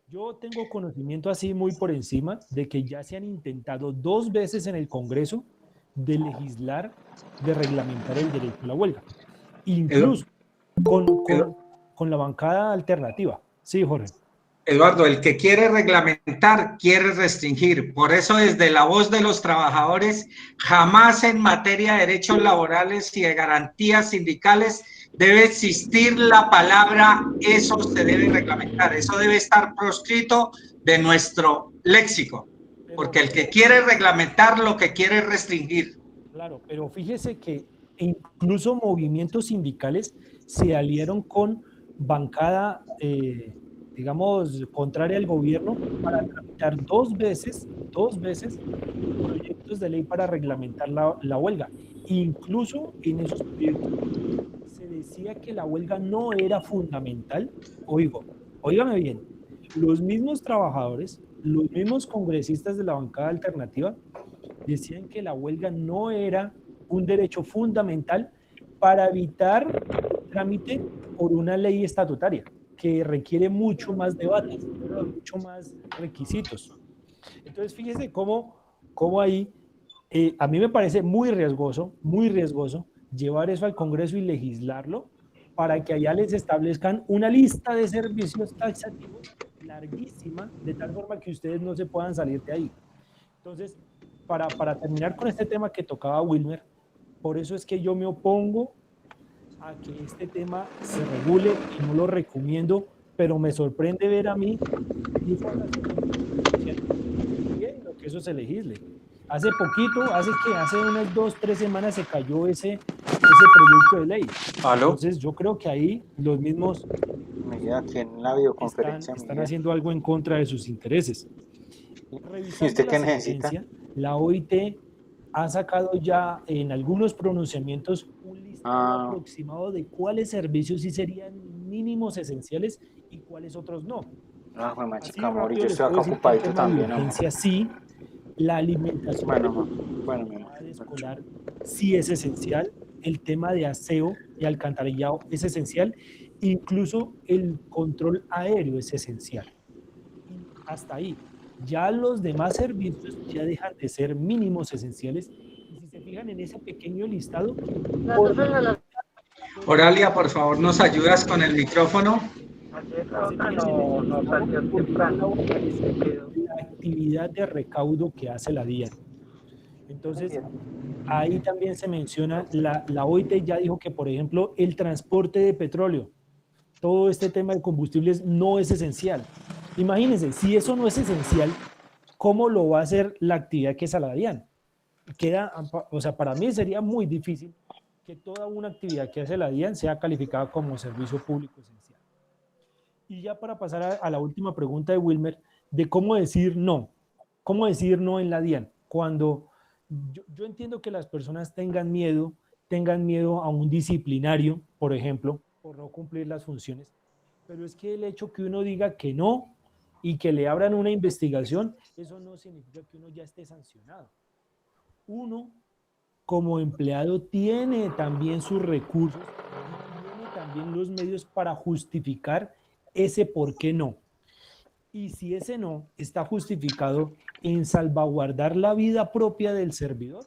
Yo tengo conocimiento así muy por encima de que ya se han intentado 2 veces en el Congreso de legislar, de reglamentar el derecho a la huelga. Incluso con la bancada alternativa. Sí, Jorge. Eduardo, el que quiere reglamentar, quiere restringir. Por eso, desde la voz de los trabajadores, jamás en materia de derechos laborales y de garantías sindicales debe existir la palabra eso se debe reglamentar. Eso debe estar proscrito de nuestro léxico. Porque el que quiere reglamentar, lo que quiere es restringir. Claro, pero fíjese que incluso movimientos sindicales se aliaron con bancada, digamos, contraria al gobierno para tramitar 2 veces proyectos de ley para reglamentar la huelga. Incluso en esos proyectos se decía que la huelga no era fundamental. Óigame bien, los mismos trabajadores, los mismos congresistas de la bancada alternativa decían que la huelga no era un derecho fundamental para evitar el trámite por una ley estatutaria que requiere mucho más debate, mucho más requisitos. Entonces, fíjese cómo ahí, a mí me parece muy riesgoso llevar eso al Congreso y legislarlo para que allá les establezcan una lista de servicios taxativos larguísima, de tal forma que ustedes no se puedan salir de ahí. Entonces, para terminar con este tema que tocaba Wilmer, por eso es que yo me opongo a que este tema se regule y no lo recomiendo, pero me sorprende ver a mí lo que eso se legisle. Hace poquito, hace unas 2, 3 semanas se cayó ese proyecto de ley. ¿Aló? Entonces yo creo que ahí los mismos Me queda aquí en la videoconferencia. están haciendo algo en contra de sus intereses. ¿Y usted qué necesita? La OIT ha sacado ya en algunos pronunciamientos un listado aproximado de cuáles servicios sí serían mínimos esenciales y cuáles otros no. Fue más Así chica, amor, y rápido yo les estoy acá puedo decir que ocupadito el tema de también, amor. urgencia sí, la alimentación Bueno, mi amor. escolar sí es esencial, el tema de aseo y alcantarillado es esencial, incluso el control aéreo es esencial. Y hasta ahí. Ya los demás servicios ya dejan de ser mínimos esenciales y si se fijan en ese pequeño listado... Oralia, por favor, ¿nos ayudas con el micrófono? La actividad de recaudo que hace la DIAN. Entonces, ahí también se menciona, la OIT ya dijo que, por ejemplo, el transporte de petróleo, todo este tema de combustibles no es esencial. Imagínense, si eso no es esencial, ¿cómo lo va a hacer la actividad que es a la DIAN? O sea, para mí sería muy difícil que toda una actividad que hace la DIAN sea calificada como servicio público esencial. Y ya para pasar a la última pregunta de Wilmer, de cómo decir no en la DIAN, cuando yo entiendo que las personas tengan miedo a un disciplinario, por ejemplo, por no cumplir las funciones, pero es que el hecho que uno diga que no y que le abran una investigación, eso no significa que uno ya esté sancionado. Uno, como empleado, tiene también sus recursos, tiene también los medios para justificar ese por qué no. Y si ese no está justificado en salvaguardar la vida propia del servidor,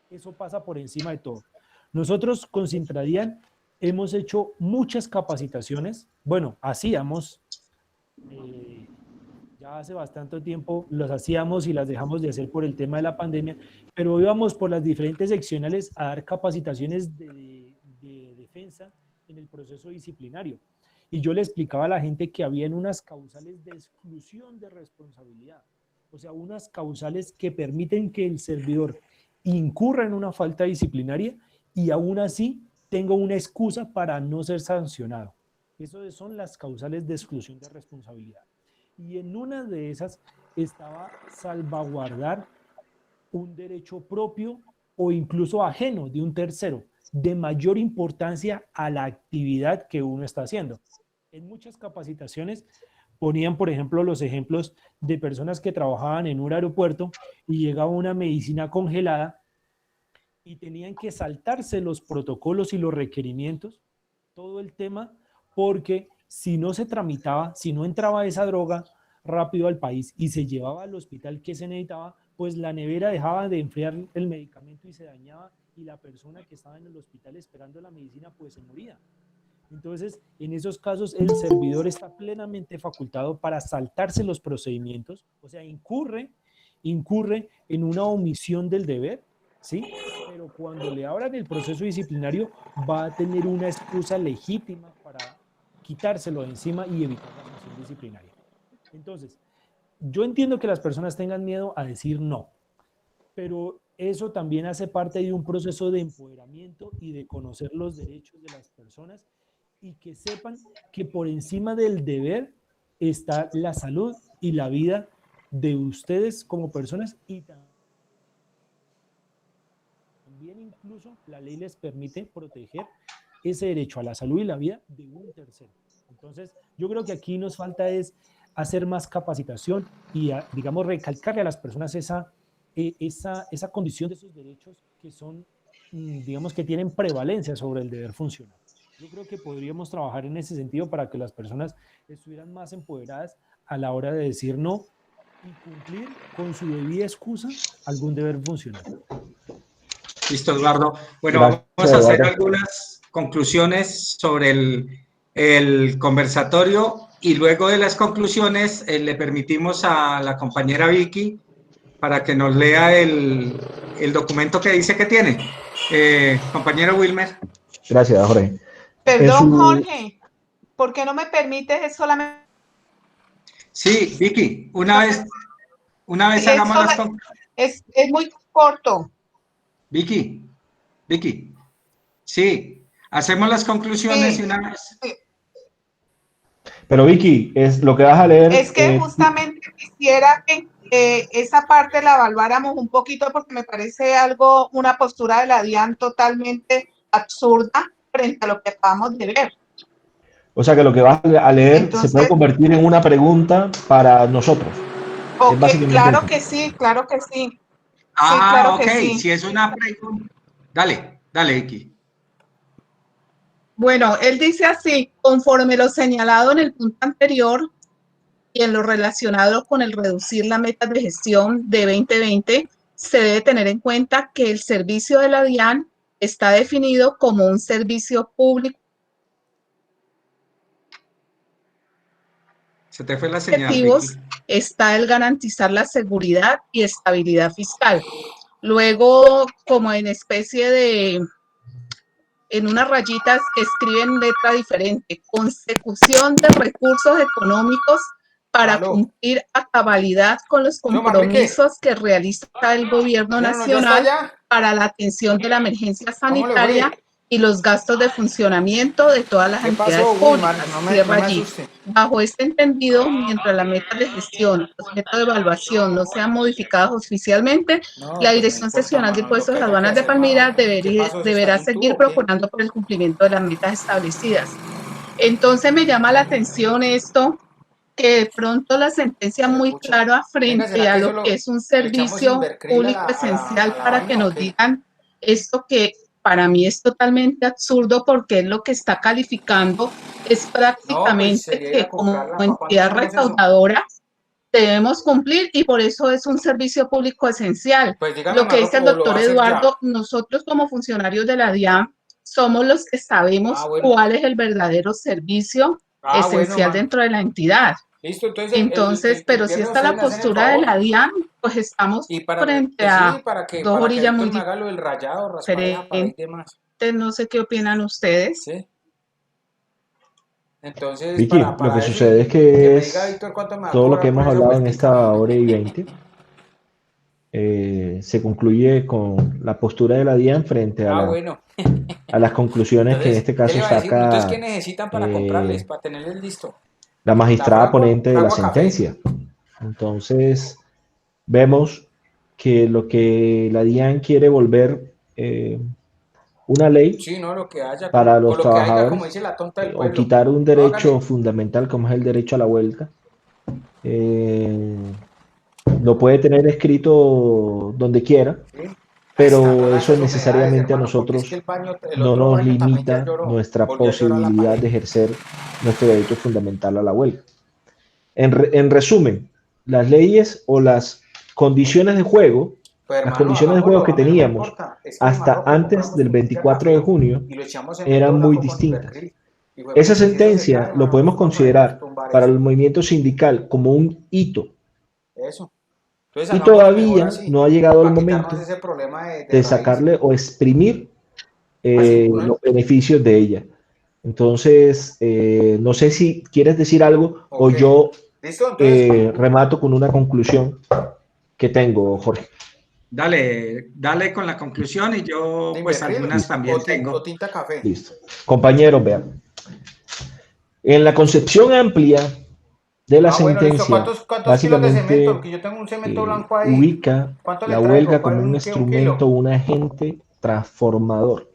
eso pasa por encima de todo. Nosotros con Sintradian hemos hecho muchas capacitaciones. Bueno, hacíamos, ya hace bastante tiempo las hacíamos y las dejamos de hacer por el tema de la pandemia, pero íbamos por las diferentes seccionales a dar capacitaciones de defensa en el proceso disciplinario. y yo le explicaba a la gente que habían unas causales de exclusión de responsabilidad, o sea, unas causales que permiten que el servidor incurra en una falta disciplinaria y aún así tenga una excusa para no ser sancionado. Esas son las causales de exclusión de responsabilidad. Y en una de esas estaba salvaguardar un derecho propio o incluso ajeno de un tercero, de mayor importancia a la actividad que uno está haciendo. En muchas capacitaciones ponían, por ejemplo, los ejemplos de personas que trabajaban en un aeropuerto y llegaba una medicina congelada y tenían que saltarse los protocolos y los requerimientos, todo el tema, porque si no se tramitaba, si no entraba esa droga rápido al país y se llevaba al hospital que se necesitaba, pues la nevera dejaba de enfriar el medicamento y se dañaba y la persona que estaba en el hospital esperando la medicina pues se moría. Entonces, en esos casos, el servidor está plenamente facultado para saltarse los procedimientos, o sea, incurre en una omisión del deber, ¿sí? Pero cuando le abran el proceso disciplinario, va a tener una excusa legítima para quitárselo de encima y evitar la sanción disciplinaria. Entonces, yo entiendo que las personas tengan miedo a decir no, pero eso también hace parte de un proceso de empoderamiento y de conocer los derechos de las personas y que sepan que por encima del deber está la salud y la vida de ustedes como personas y también incluso la ley les permite proteger ese derecho a la salud y la vida de un tercero. Entonces, yo creo que aquí nos falta es hacer más capacitación y, digamos, recalcarle a las personas esa condición de esos derechos que son, digamos, que tienen prevalencia sobre el deber funcional. Yo creo que podríamos trabajar en ese sentido para que las personas estuvieran más empoderadas a la hora de decir no y cumplir con su debida excusa algún deber funcional. Listo, Eduardo. Bueno, Gracias, vamos a hacer Eduardo. algunas conclusiones sobre el conversatorio y luego de las conclusiones le permitimos a la compañera Vicky para que nos lea el documento que dice que tiene. Compañero Wilmer. Gracias, Jorge. Perdón, Jorge, ¿por qué no me permites solamente? Sí, Vicky, una vez hagamos las conclusiones. Es muy corto. Vicky, sí, hacemos las conclusiones Sí. y una vez. Pero Vicky, es lo que vas a leer. Es que justamente quisiera que esa parte la evaluáramos un poquito porque me parece una postura de la DIAN totalmente absurda frente a lo que acabamos de ver. O sea que lo que vas a leer Entonces, se puede convertir en una pregunta para nosotros. Okay, claro que sí, claro que sí. Ah, sí, claro ok, que sí. Si es una pregunta. Dale, Vicky. Bueno, él dice así, conforme lo señalado en el punto anterior y en lo relacionado con el reducir la meta de gestión de 2020, se debe tener en cuenta que el servicio de la DIAN está definido como un servicio público. Se te fue la señal, Objetivos Vicky. está el garantizar la seguridad y estabilidad fiscal. Luego, como en especie de, en unas rayitas, escriben letra diferente, consecución de recursos económicos para cumplir a cabalidad con los compromisos que realiza el gobierno nacional para la atención de la emergencia sanitaria y los gastos de funcionamiento de todas las entidades públicas. Cierra allí. Bajo este entendido, mientras la meta de gestión, los métodos de evaluación no sean modificados oficialmente, la Dirección Seccional de Impuestos y Aduanas de Palmira deberá seguir procurando por el cumplimiento de las metas establecidas. Entonces me llama la atención esto, que de pronto la sentencia muy clara frente a lo que es un servicio público esencial para que nos digan esto que para mí es totalmente absurdo porque es lo que está calificando, es prácticamente que como entidad recaudadora debemos cumplir y por eso es un servicio público esencial. Lo que dice el doctor Eduardo, nosotros como funcionarios de la DIAN somos los que sabemos cuál es el verdadero servicio esencial dentro de la entidad. Listo, entonces, Pero si está la postura de la DIAN, pues estamos frente a dos orillas muy diferentes. No sé qué opinan ustedes. Sí. Entonces, Vicky, para lo que eso, sucede es y que que me es diga Víctor cuánto me va a todo lo que cobrar por hemos esa hablado en vueltica. esta hora y 20. Se concluye con la postura de la DIAN frente Ah, bueno. a las conclusiones que en Entonces, este ¿qué le caso iba a decir? Entonces, ¿qué saca necesitan para comprarles, eh, para tenerles listo? la ¿La magistrada fragua, ponente de la fragua café? sentencia. Entonces, vemos que lo que la DIAN quiere volver una ley Sí, no, lo que haya, para o los lo que haya, como trabajadores dice la tonta del o pueblo. quitar un No, derecho hágale. fundamental como es el derecho a la huelga. Lo puede tener escrito donde quiera, ¿Sí? Esta no pero lanza eso sus humedades, necesariamente a hermano, porque es que nosotros el baño, el no otro nos baño también ya limita lloró. nuestra Volvió a llorar la posibilidad pared. de ejercer nuestro derecho fundamental a la huelga. En resumen, las leyes o las condiciones de juego, Pues las hermano, condiciones de juego hagámoslo, que a mí no me teníamos importa. Es que hasta Marroco antes compramos del finquita 24 de café junio y lo echamos cemento eran muy blanco con distintas. Ibercril. Y fue Esa pucha, si eso se cae, sentencia lo hermano, podemos nos va a poder considerar tumbar para eso. el movimiento sindical como un hito Eso. Entonces y hagámoslo mejor todavía así, no ha llegado el para quitarnos momento ese problema de de raíz. sacarle o exprimir Así, los beneficios de ella. Entonces, no sé si quieres decir algo o ok. yo ¿Listo? Entonces, remato con una conclusión que tengo, Jorge. Dale, dale con la conclusión y yo ¿de pues Inverril algunas también o tengo. tinta café? Listo. Compañeros, vean. En la concepción amplia de la Ah, bueno, listo. sentencia, ¿Cuántos kilos de cemento? básicamente Porque yo tengo un cemento blanco ahí. ubica ¿Cuánto le la traigo? huelga como un ¿Qué? ¿Un instrumento, kilo? un agente transformador.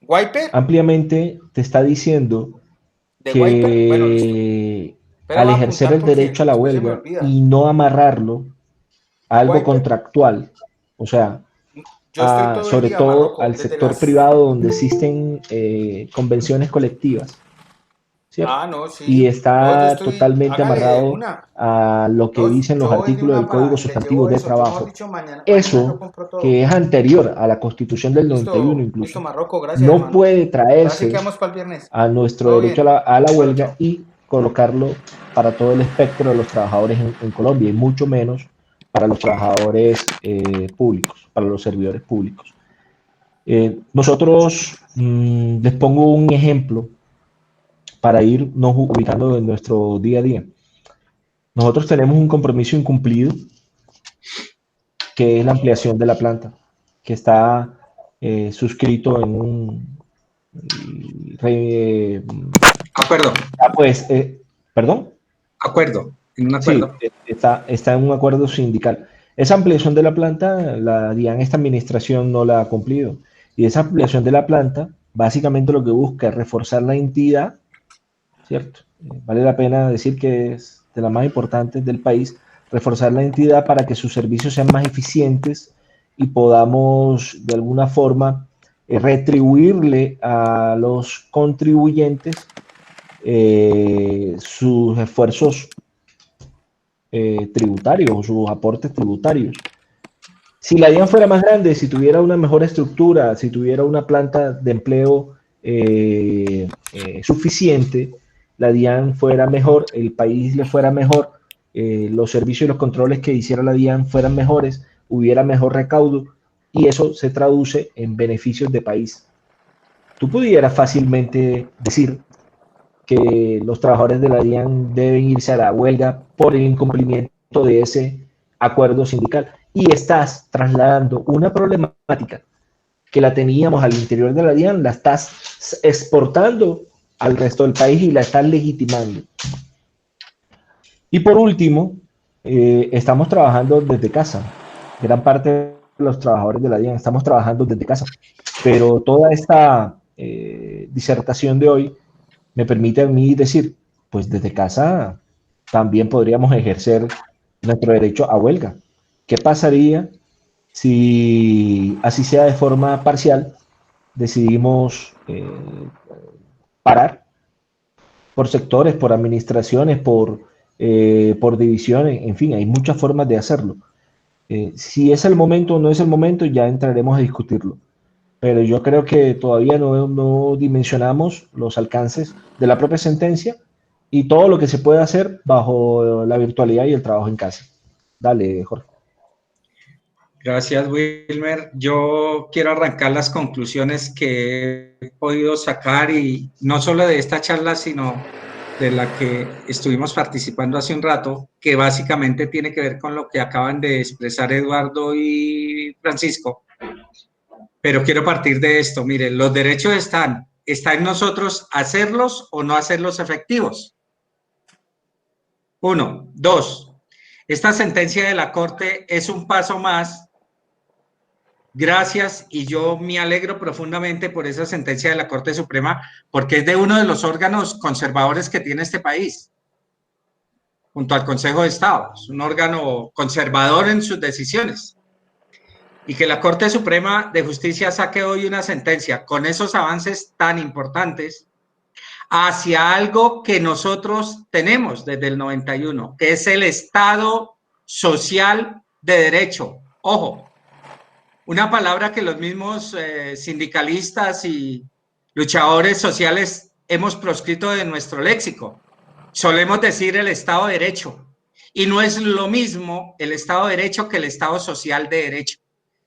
¿Wiper? Ampliamente te está diciendo ¿De wiper? Bueno, listo. que Pero al voy a ejercer apuntar el porque derecho a la después se me huelga olvida. y no amarrarlo a algo ¿Wiper? contractual, o sea, Yo estoy todo el sobre día, todo Marroco, al desde sector las... privado donde existen convenciones colectivas, ¿cierto? Ah, no, Y sí. No, yo está estoy... totalmente Hágale de amarrado una. a lo que No, dicen los yo voy de artículos del una Código para... Le Sustantivo llevo de eso. Yo, mejor Trabajo. dicho, mañana yo Eso, compro todo. que es anterior a la Constitución del 91 Listo, listo, incluso, Marroco. Gracias, no hermano. puede Ahora sí traerse quedamos para el viernes. a nuestro Todo derecho bien. a la Bueno, huelga chao. y colocarlo para todo el espectro de los trabajadores en Colombia y mucho menos para los trabajadores públicos, para los servidores públicos. Nosotros les pongo un ejemplo para irnos ubicando en nuestro día a día. Nosotros tenemos un compromiso incumplido, que es la ampliación de la planta, que está suscrito en un... Acuerdo, pues, perdón. acuerdo, en un Sí, acuerdo. está en un acuerdo sindical. Esa ampliación de la planta, la DIAN, esta administración no la ha cumplido. Y esa ampliación de la planta, básicamente lo que busca es reforzar la entidad, ¿cierto? Vale la pena decir que es de las más importantes del país, reforzar la entidad para que sus servicios sean más eficientes y podamos de alguna forma retribuirle a los contribuyentes sus esfuerzos tributarios o sus aportes tributarios. Si la DIAN fuera más grande, si tuviera una mejor estructura, si tuviera una planta de empleo suficiente, la DIAN fuera mejor, el país le fuera mejor, los servicios y los controles que hiciera la DIAN fueran mejores, hubiera mejor recaudo y eso se traduce en beneficios de país. Tú pudieras fácilmente decir que los trabajadores de la DIAN deben irse a la huelga por el incumplimiento de ese acuerdo sindical y estás trasladando una problemática que la teníamos al interior de la DIAN, la estás exportando al resto del país y la estás legitimando. Y por último, estamos trabajando desde casa. Gran parte de los trabajadores de la DIAN estamos trabajando desde casa. Pero toda esta disertación de hoy me permite a mí decir, pues desde casa también podríamos ejercer nuestro derecho a huelga. ¿Qué pasaría si, así sea de forma parcial, decidimos parar por sectores, por administraciones, por divisiones? En fin, hay muchas formas de hacerlo. Si es el momento o no es el momento, ya entraremos a discutirlo. Pero yo creo que todavía no dimensionamos los alcances de la propia sentencia y todo lo que se puede hacer bajo la virtualidad y el trabajo en casa. Dale, Jorge. Gracias, Wilmer. Yo quiero arrancar las conclusiones que he podido sacar, y no solo de esta charla, sino de la que estuvimos participando hace un rato, que básicamente tiene que ver con lo que acaban de expresar Eduardo y Francisco. Pero quiero partir de esto. Miren, los derechos está en nosotros hacerlos o no hacerlos efectivos. 1. 2. Esta sentencia de la Corte es un paso más. Gracias, y yo me alegro profundamente por esa sentencia de la Corte Suprema, porque es de uno de los órganos conservadores que tiene este país, junto al Consejo de Estado. Es un órgano conservador en sus decisiones. Y que la Corte Suprema de Justicia saque hoy una sentencia con esos avances tan importantes hacia algo que nosotros tenemos desde el 91, que es el Estado social de derecho. Ojo, una palabra que los mismos sindicalistas y luchadores sociales hemos proscrito de nuestro léxico. Solemos decir el Estado de Derecho, y no es lo mismo el Estado de Derecho que el Estado social de derecho.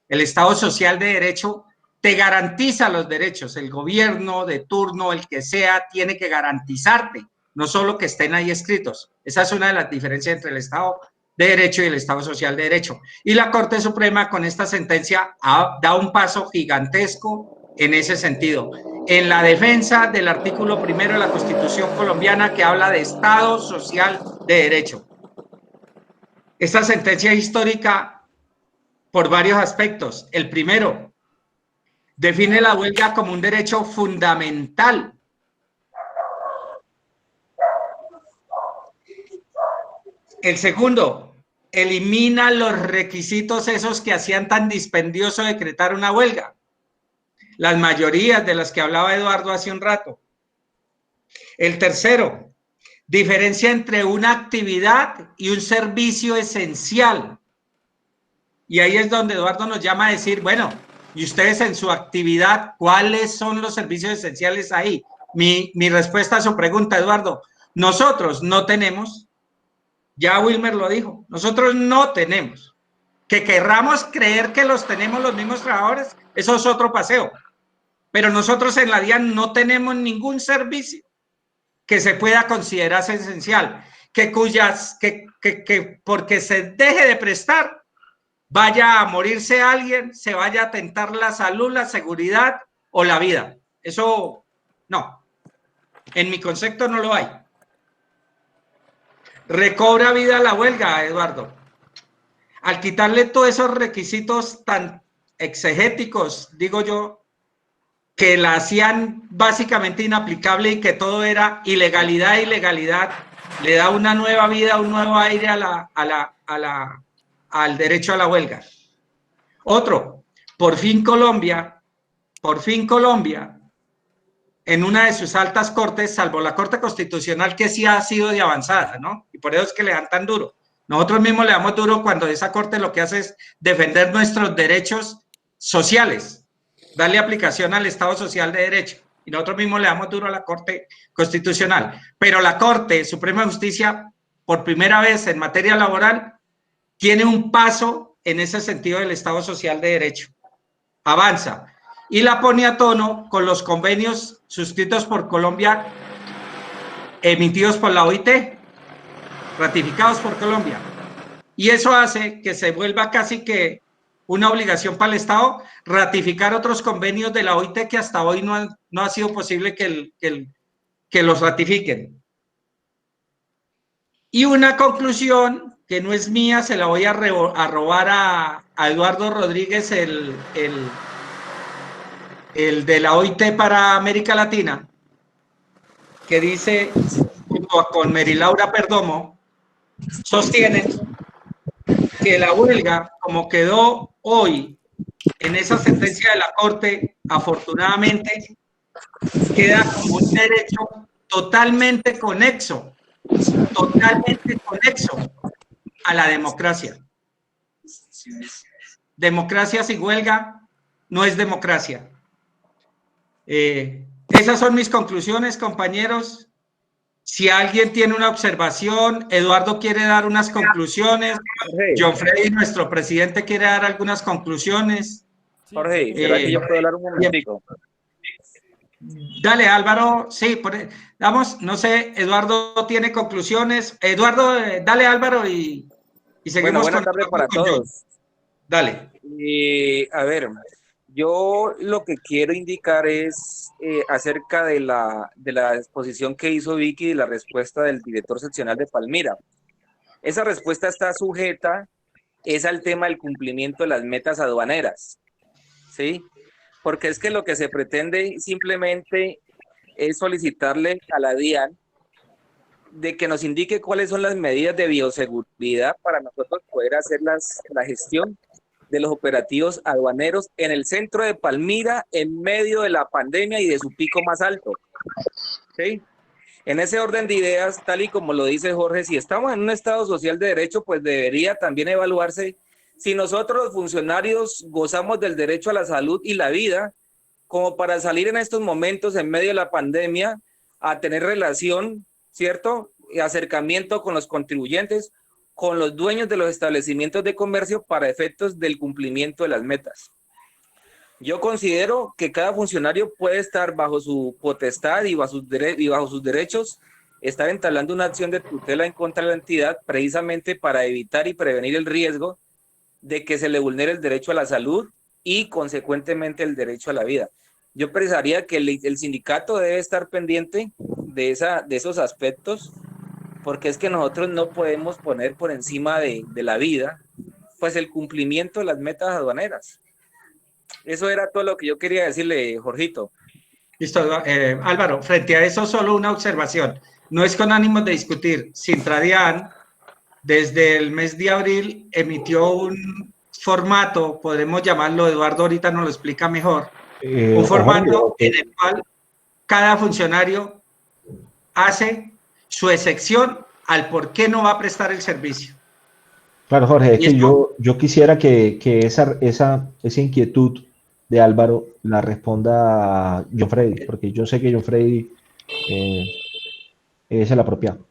El Estado social de derecho te garantiza los derechos. El gobierno de turno, el que sea, tiene que garantizarte, no solo que estén ahí escritos. Esa es una de las diferencias entre el Estado de Derecho y el Estado Social de Derecho. Y la Corte Suprema con esta sentencia da un paso gigantesco en ese sentido, en la defensa del artículo 1 de la Constitución colombiana, que habla de Estado Social de Derecho. Esta sentencia es histórica por varios aspectos. El primero, define la huelga como un derecho fundamental. El segundo, elimina los requisitos esos que hacían tan dispendioso decretar una huelga. Las mayorías de las que hablaba Eduardo hace un rato. El tercero, diferencia entre una actividad y un servicio esencial. Y ahí es donde Eduardo nos llama a decir, bueno, y ustedes en su actividad, ¿cuáles son los servicios esenciales ahí? Mi respuesta a su pregunta, Eduardo, nosotros no tenemos. Ya Wilmer lo dijo, nosotros no tenemos. Que querramos creer que los tenemos los mismos trabajadores, eso es otro paseo. Pero nosotros en la DIAN no tenemos ningún servicio que se pueda considerar esencial, que porque se deje de prestar, vaya a morirse alguien, se vaya a atentar la salud, la seguridad o la vida. Eso no. En mi concepto no lo hay. Recobra vida la huelga, Eduardo. Al quitarle todos esos requisitos tan exegéticos, digo yo, que la hacían básicamente inaplicable y que todo era ilegalidad, le da una nueva vida, un nuevo aire al derecho a la huelga. Otro, por fin Colombia, en una de sus altas cortes, salvo la Corte Constitucional, que sí ha sido de avanzada, ¿no? Y por eso es que le dan tan duro. Nosotros mismos le damos duro cuando esa corte lo que hace es defender nuestros derechos sociales, darle aplicación al Estado Social de Derecho. Y nosotros mismos le damos duro a la Corte Constitucional. Pero la Corte Suprema de Justicia, por primera vez en materia laboral, tiene un paso en ese sentido del Estado Social de Derecho. Avanza. Y la pone a tono con los convenios suscritos por Colombia, emitidos por la OIT, ratificados por Colombia. Y eso hace que se vuelva casi que una obligación para el Estado ratificar otros convenios de la OIT que hasta hoy no ha sido posible que los ratifiquen. Y una conclusión que no es mía, se la voy a robar a Eduardo Rodríguez, el de la OIT para América Latina, que dice, junto con Merilaura Perdomo, sostienen que la huelga, como quedó hoy en esa sentencia de la Corte, afortunadamente, queda como un derecho totalmente conexo a la democracia. Democracia sin huelga no es democracia. Esas son mis conclusiones, compañeros. Si alguien tiene una observación, Eduardo quiere dar unas conclusiones, John Freddy, nuestro presidente, quiere dar algunas conclusiones. Jorge, ¿será que yo puedo hablar un momentico? Dale, Álvaro, sí, vamos, no sé, Eduardo tiene conclusiones. Eduardo, dale, Álvaro, y seguimos. Bueno, buena tarde para todos. Dale. A ver, yo lo que quiero indicar es acerca de la exposición que hizo Vicky y la respuesta del director seccional de Palmira. Esa respuesta está sujeta al tema del cumplimiento de las metas aduaneras, ¿sí? Porque es que lo que se pretende simplemente es solicitarle a la DIAN de que nos indique cuáles son las medidas de bioseguridad para nosotros poder hacer la gestión de los operativos aduaneros en el centro de Palmira en medio de la pandemia y de su pico más alto. ¿Sí? En ese orden de ideas, tal y como lo dice Jorge, si estamos en un Estado social de derecho, pues debería también evaluarse si nosotros los funcionarios gozamos del derecho a la salud y la vida, como para salir en estos momentos en medio de la pandemia a tener relación, ¿cierto? Y acercamiento con los contribuyentes, con los dueños de los establecimientos de comercio para efectos del cumplimiento de las metas. Yo considero que cada funcionario puede estar bajo su potestad y bajo sus derechos, estar entablando una acción de tutela en contra de la entidad precisamente para evitar y prevenir el riesgo de que se le vulnere el derecho a la salud y consecuentemente el derecho a la vida. Yo pensaría que el sindicato debe estar pendiente de esos aspectos, porque es que nosotros no podemos poner por encima de la vida pues el cumplimiento de las metas aduaneras. Eso era todo lo que yo quería decirle, Jorgito. Listo, Álvaro, frente a eso solo una observación. No es con ánimos de discutir. Sintradian, desde el mes de abril, emitió un formato, podemos llamarlo, Eduardo ahorita nos lo explica mejor, un formato en el cual cada funcionario hace su excepción al por qué no va a prestar el servicio. Claro, Jorge, es que yo quisiera que esa inquietud de Álvaro la responda John Freddy, porque yo sé que John Freddy es el apropiado.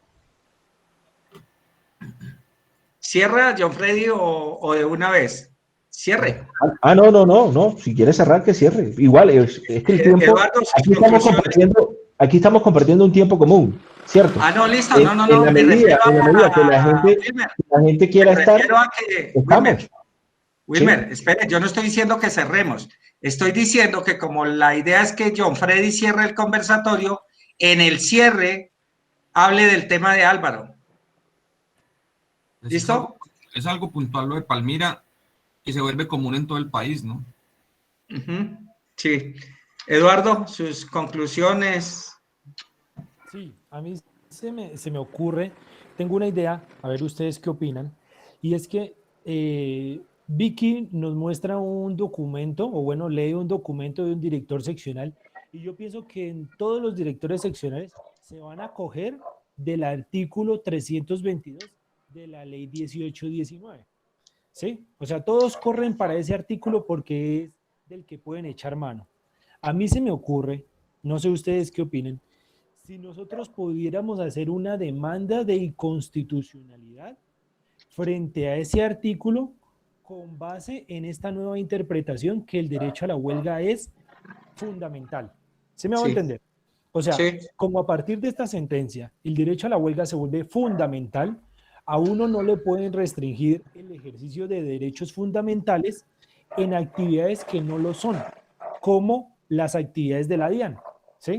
¿Cierra, John Freddy, o de una vez? Cierre. No. Si quiere cerrar, que cierre. Igual, es que el tiempo... Eduardo, aquí estamos compartiendo un tiempo común, ¿cierto? No, listo. En la medida que la gente quiera estar, estamos. Wilmer, espere, yo no estoy diciendo que cerremos. Estoy diciendo que como la idea es que John Freddy cierre el conversatorio, en el cierre hable del tema de Álvaro. ¿Listo? Es algo puntual lo de Palmira y se vuelve común en todo el país, ¿no? Sí. Eduardo, sus conclusiones. Sí, a mí se me ocurre, tengo una idea, a ver ustedes qué opinan, y es que Vicky nos muestra un documento, o bueno, lee un documento de un director seccional, y yo pienso que en todos los directores seccionales se van a acoger del artículo 322 de la ley 1819, ¿sí? O sea, todos corren para ese artículo porque es del que pueden echar mano. A mí se me ocurre, no sé ustedes qué opinen, si nosotros pudiéramos hacer una demanda de inconstitucionalidad frente a ese artículo con base en esta nueva interpretación que el derecho a la huelga es fundamental. ¿Se me va a entender? O sea, como a partir de esta sentencia el derecho a la huelga se vuelve fundamental, a uno no le pueden restringir el ejercicio de derechos fundamentales en actividades que no lo son, como las actividades de la DIAN. ¿Sí?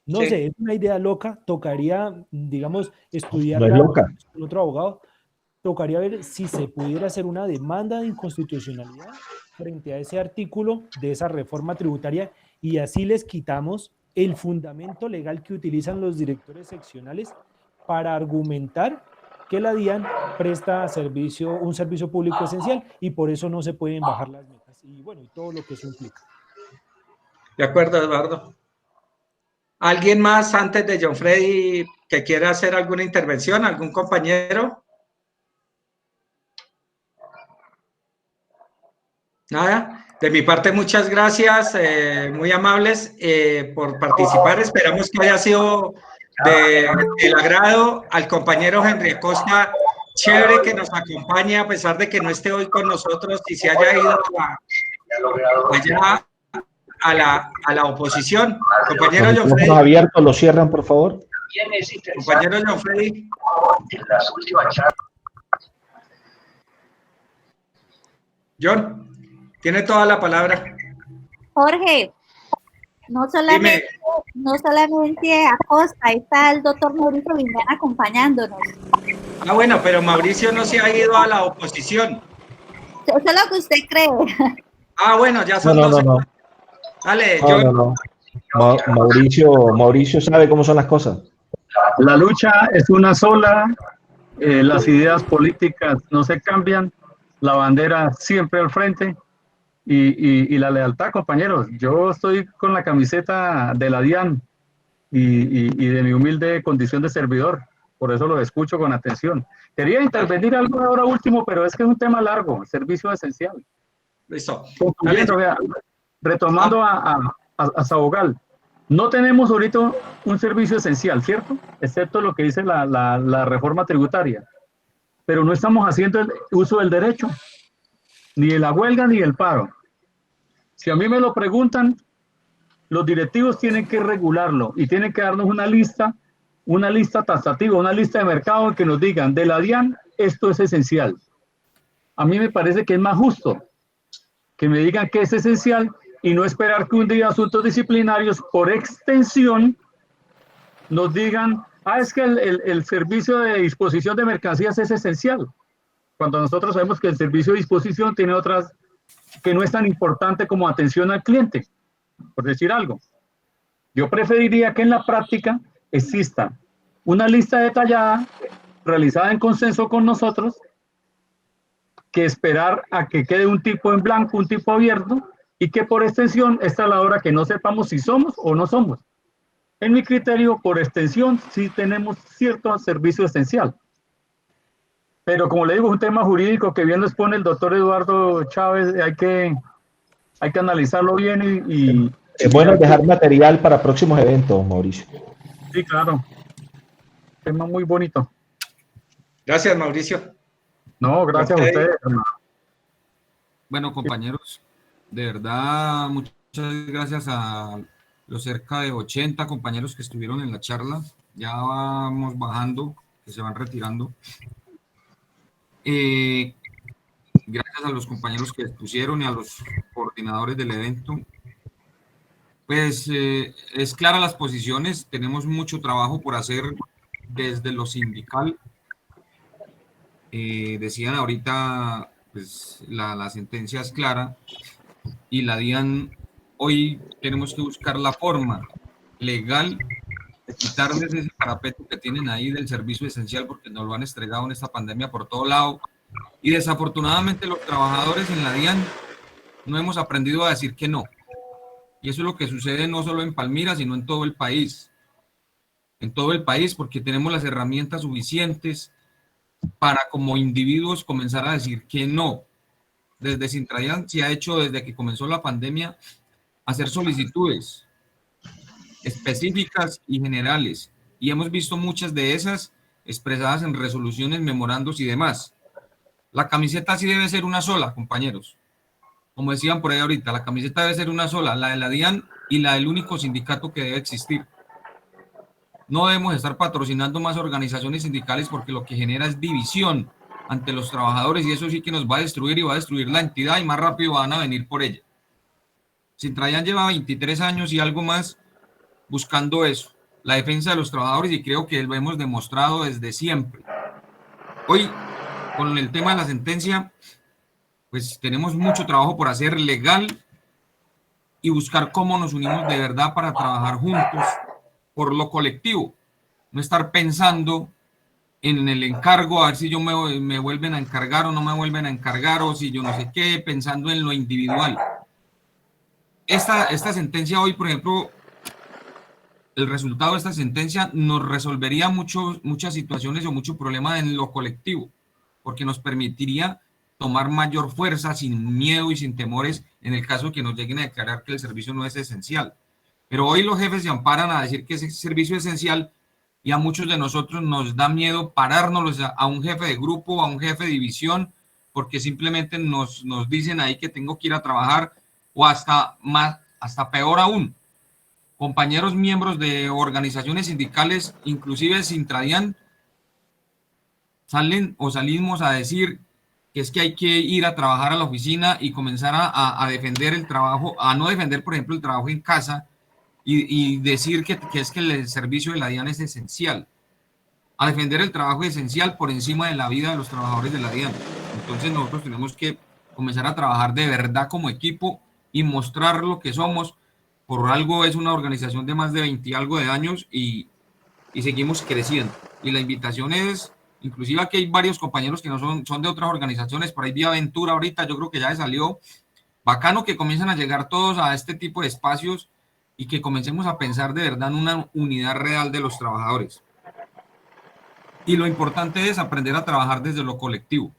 No sé, es una idea loca, tocaría, digamos, estudiarla con otro abogado, tocaría ver si se pudiera hacer una demanda de inconstitucionalidad frente a ese artículo de esa reforma tributaria y así les quitamos el fundamento legal que utilizan los directores seccionales para argumentar que la DIAN presta un servicio público esencial y por eso no se pueden bajar las metas. Y bueno, y todo lo que eso implica. De acuerdo, Eduardo. ¿Alguien más antes de John Freddy que quiera hacer alguna intervención? ¿Algún compañero? Nada. De mi parte, muchas gracias, muy amables por participar. Esperamos que haya sido del agrado al compañero Henry Acosta. Chévere que nos acompañe a pesar de que no esté hoy con nosotros y se haya ido allá a la oposición. Compañero Los John micrófonos Freddy. abiertos, ¿lo cierran, por favor? Compañero John Freddy. John, tiene toda la palabra. Jorge, no solamente Acosta, ahí está el doctor Mauricio Vindana acompañándonos. Ah, bueno, pero Mauricio no se ha ido a la oposición. Eso es lo que usted cree. Ah, bueno, ya son No. 12. Dale, John. No. Mauricio sabe cómo son las cosas. La lucha es una sola, las ideas políticas no se cambian, la bandera siempre al frente y la lealtad, compañeros. Yo estoy con la camiseta de la DIAN y de mi humilde condición de servidor, por eso lo escucho con atención. Quería intervenir algo ahora último, pero es que es un tema largo, servicio esencial. Listo. Concluyendo, vea, retomando a Sabogal, no tenemos ahorita un servicio esencial, ¿cierto? Excepto lo que dice la reforma tributaria. Pero no estamos haciendo el uso del derecho, ni de la huelga ni del paro. Si a mí me lo preguntan, los directivos tienen que regularlo y tienen que darnos una lista taxativa, una lista de mercado que nos digan, de la DIAN, esto es esencial. A mí me parece que es más justo que me digan que es esencial y no esperar que un día asuntos disciplinarios por extensión nos digan, es que el servicio de disposición de mercancías es esencial, cuando nosotros sabemos que el servicio de disposición tiene otras que no es tan importante como atención al cliente, por decir algo. Yo preferiría que en la práctica exista una lista detallada, realizada en consenso con nosotros, que esperar a que quede un tipo en blanco, un tipo abierto, y que por extensión, esta es la hora que no sepamos si somos o no somos. En mi criterio, por extensión, sí tenemos cierto servicio esencial. Pero como le digo, es un tema jurídico que bien lo expone el doctor Eduardo Chávez, hay que analizarlo bien y es bueno dejar material para próximos eventos, Mauricio. Sí, claro. Tema muy bonito. Gracias, Mauricio. No, gracias a ustedes. Bueno, compañeros, de verdad, muchas gracias a los cerca de 80 compañeros que estuvieron en la charla. Ya vamos bajando, que se van retirando. Gracias a los compañeros que expusieron y a los coordinadores del evento. Pues es clara las posiciones, tenemos mucho trabajo por hacer desde lo sindical. Decían ahorita, pues la sentencia es clara y la DIAN, hoy tenemos que buscar la forma legal de quitarles ese parapeto que tienen ahí del servicio esencial, porque nos lo han estregado en esta pandemia por todo lado. Y desafortunadamente los trabajadores en la DIAN no hemos aprendido a decir que no. Y eso es lo que sucede no solo en Palmira, sino en todo el país. En todo el país, porque tenemos las herramientas suficientes para como individuos comenzar a decir que no. Desde Sintrayan se ha hecho desde que comenzó la pandemia hacer solicitudes específicas y generales. Y hemos visto muchas de esas expresadas en resoluciones, memorandos y demás. La camiseta sí debe ser una sola, compañeros. Como decían por ahí ahorita, la camiseta debe ser una sola, la de la DIAN y la del único sindicato que debe existir. No debemos estar patrocinando más organizaciones sindicales porque lo que genera es división ante los trabajadores y eso sí que nos va a destruir y va a destruir la entidad y más rápido van a venir por ella. Sintrayan lleva 23 años y algo más buscando eso, la defensa de los trabajadores, y creo que lo hemos demostrado desde siempre. Hoy, con el tema de la sentencia, pues tenemos mucho trabajo por hacer legal y buscar cómo nos unimos de verdad para trabajar juntos por lo colectivo, no estar pensando en el encargo, a ver si yo me vuelven a encargar o no me vuelven a encargar, o si yo no sé qué, pensando en lo individual. Esta sentencia hoy, por ejemplo, el resultado de esta sentencia nos resolvería muchas situaciones o mucho problema en lo colectivo, porque nos permitiría tomar mayor fuerza sin miedo y sin temores en el caso que nos lleguen a declarar que el servicio no es esencial. Pero hoy los jefes se amparan a decir que ese servicio esencial y a muchos de nosotros nos da miedo pararnos a un jefe de grupo, a un jefe de división, porque simplemente nos dicen ahí que tengo que ir a trabajar, o hasta peor aún, compañeros miembros de organizaciones sindicales, inclusive Sintradian, salimos a decir que es que hay que ir a trabajar a la oficina y comenzar a defender el trabajo, a no defender, por ejemplo, el trabajo en casa y decir que es que el servicio de la DIAN es esencial, a defender el trabajo esencial por encima de la vida de los trabajadores de la DIAN. Entonces nosotros tenemos que comenzar a trabajar de verdad como equipo y mostrar lo que somos. Por algo es una organización de más de 20 y algo de años y seguimos creciendo. Y la invitación es, inclusive aquí hay varios compañeros que no son de otras organizaciones, por ahí Vía Aventura ahorita, yo creo que ya salió. Bacano que comiencen a llegar todos a este tipo de espacios y que comencemos a pensar de verdad en una unidad real de los trabajadores. Y lo importante es aprender a trabajar desde lo colectivo.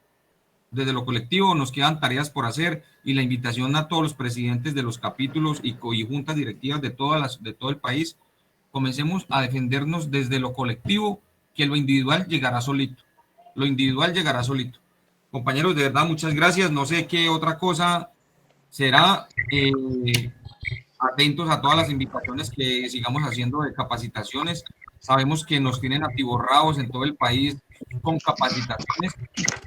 Desde lo colectivo nos quedan tareas por hacer y la invitación a todos los presidentes de los capítulos y juntas directivas de todo el país, comencemos a defendernos desde lo colectivo, que lo individual llegará solito. Lo individual llegará solito. Compañeros, de verdad, muchas gracias. No sé qué otra cosa será. Atentos a todas las invitaciones que sigamos haciendo de capacitaciones. Sabemos que nos tienen atiborrados en todo el país con capacitaciones,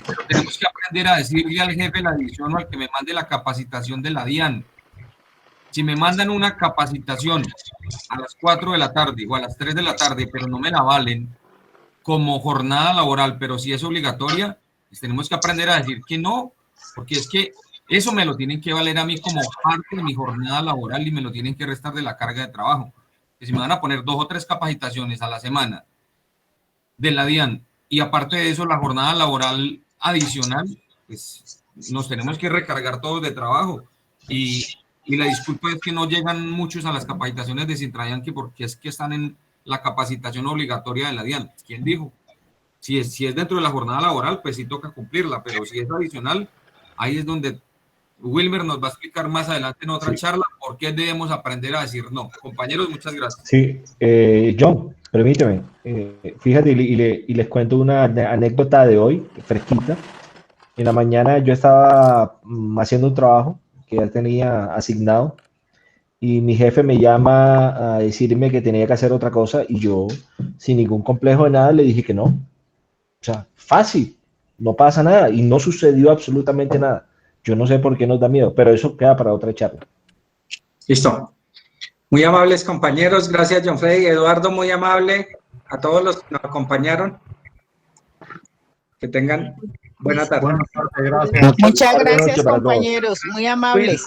pero tenemos que aprender a decirle al jefe de la división o al que me mande la capacitación de la DIAN. Si me mandan una capacitación a las 4 de la tarde o a las 3 de la tarde, pero no me la valen como jornada laboral, pero si es obligatoria, pues tenemos que aprender a decir que no, porque es que eso me lo tienen que valer a mí como parte de mi jornada laboral y me lo tienen que restar de la carga de trabajo. Que si me van a poner 2 o 3 capacitaciones a la semana de la DIAN y aparte de eso la jornada laboral adicional, pues nos tenemos que recargar todos de trabajo. Y la disculpa es que no llegan muchos a las capacitaciones de Sintradian, porque es que están en la capacitación obligatoria de la DIAN. ¿Quién dijo? Si es dentro de la jornada laboral, pues sí toca cumplirla, pero si es adicional, ahí es donde Wilmer nos va a explicar más adelante en otra charla por qué debemos aprender a decir no. Compañeros, muchas gracias. Sí, John, permíteme. Fíjate, y les cuento una anécdota de hoy, fresquita. En la mañana yo estaba haciendo un trabajo que ya tenía asignado y mi jefe me llama a decirme que tenía que hacer otra cosa y yo, sin ningún complejo de nada, le dije que no. O sea, fácil, no pasa nada y no sucedió absolutamente nada. Yo no sé por qué nos da miedo, pero eso queda para otra charla. Listo. Muy amables compañeros, gracias John Freddy, Eduardo, muy amable, a todos los que nos acompañaron. Que tengan buena tarde. Buenas tardes, gracias. Muchas gracias compañeros, muy amables.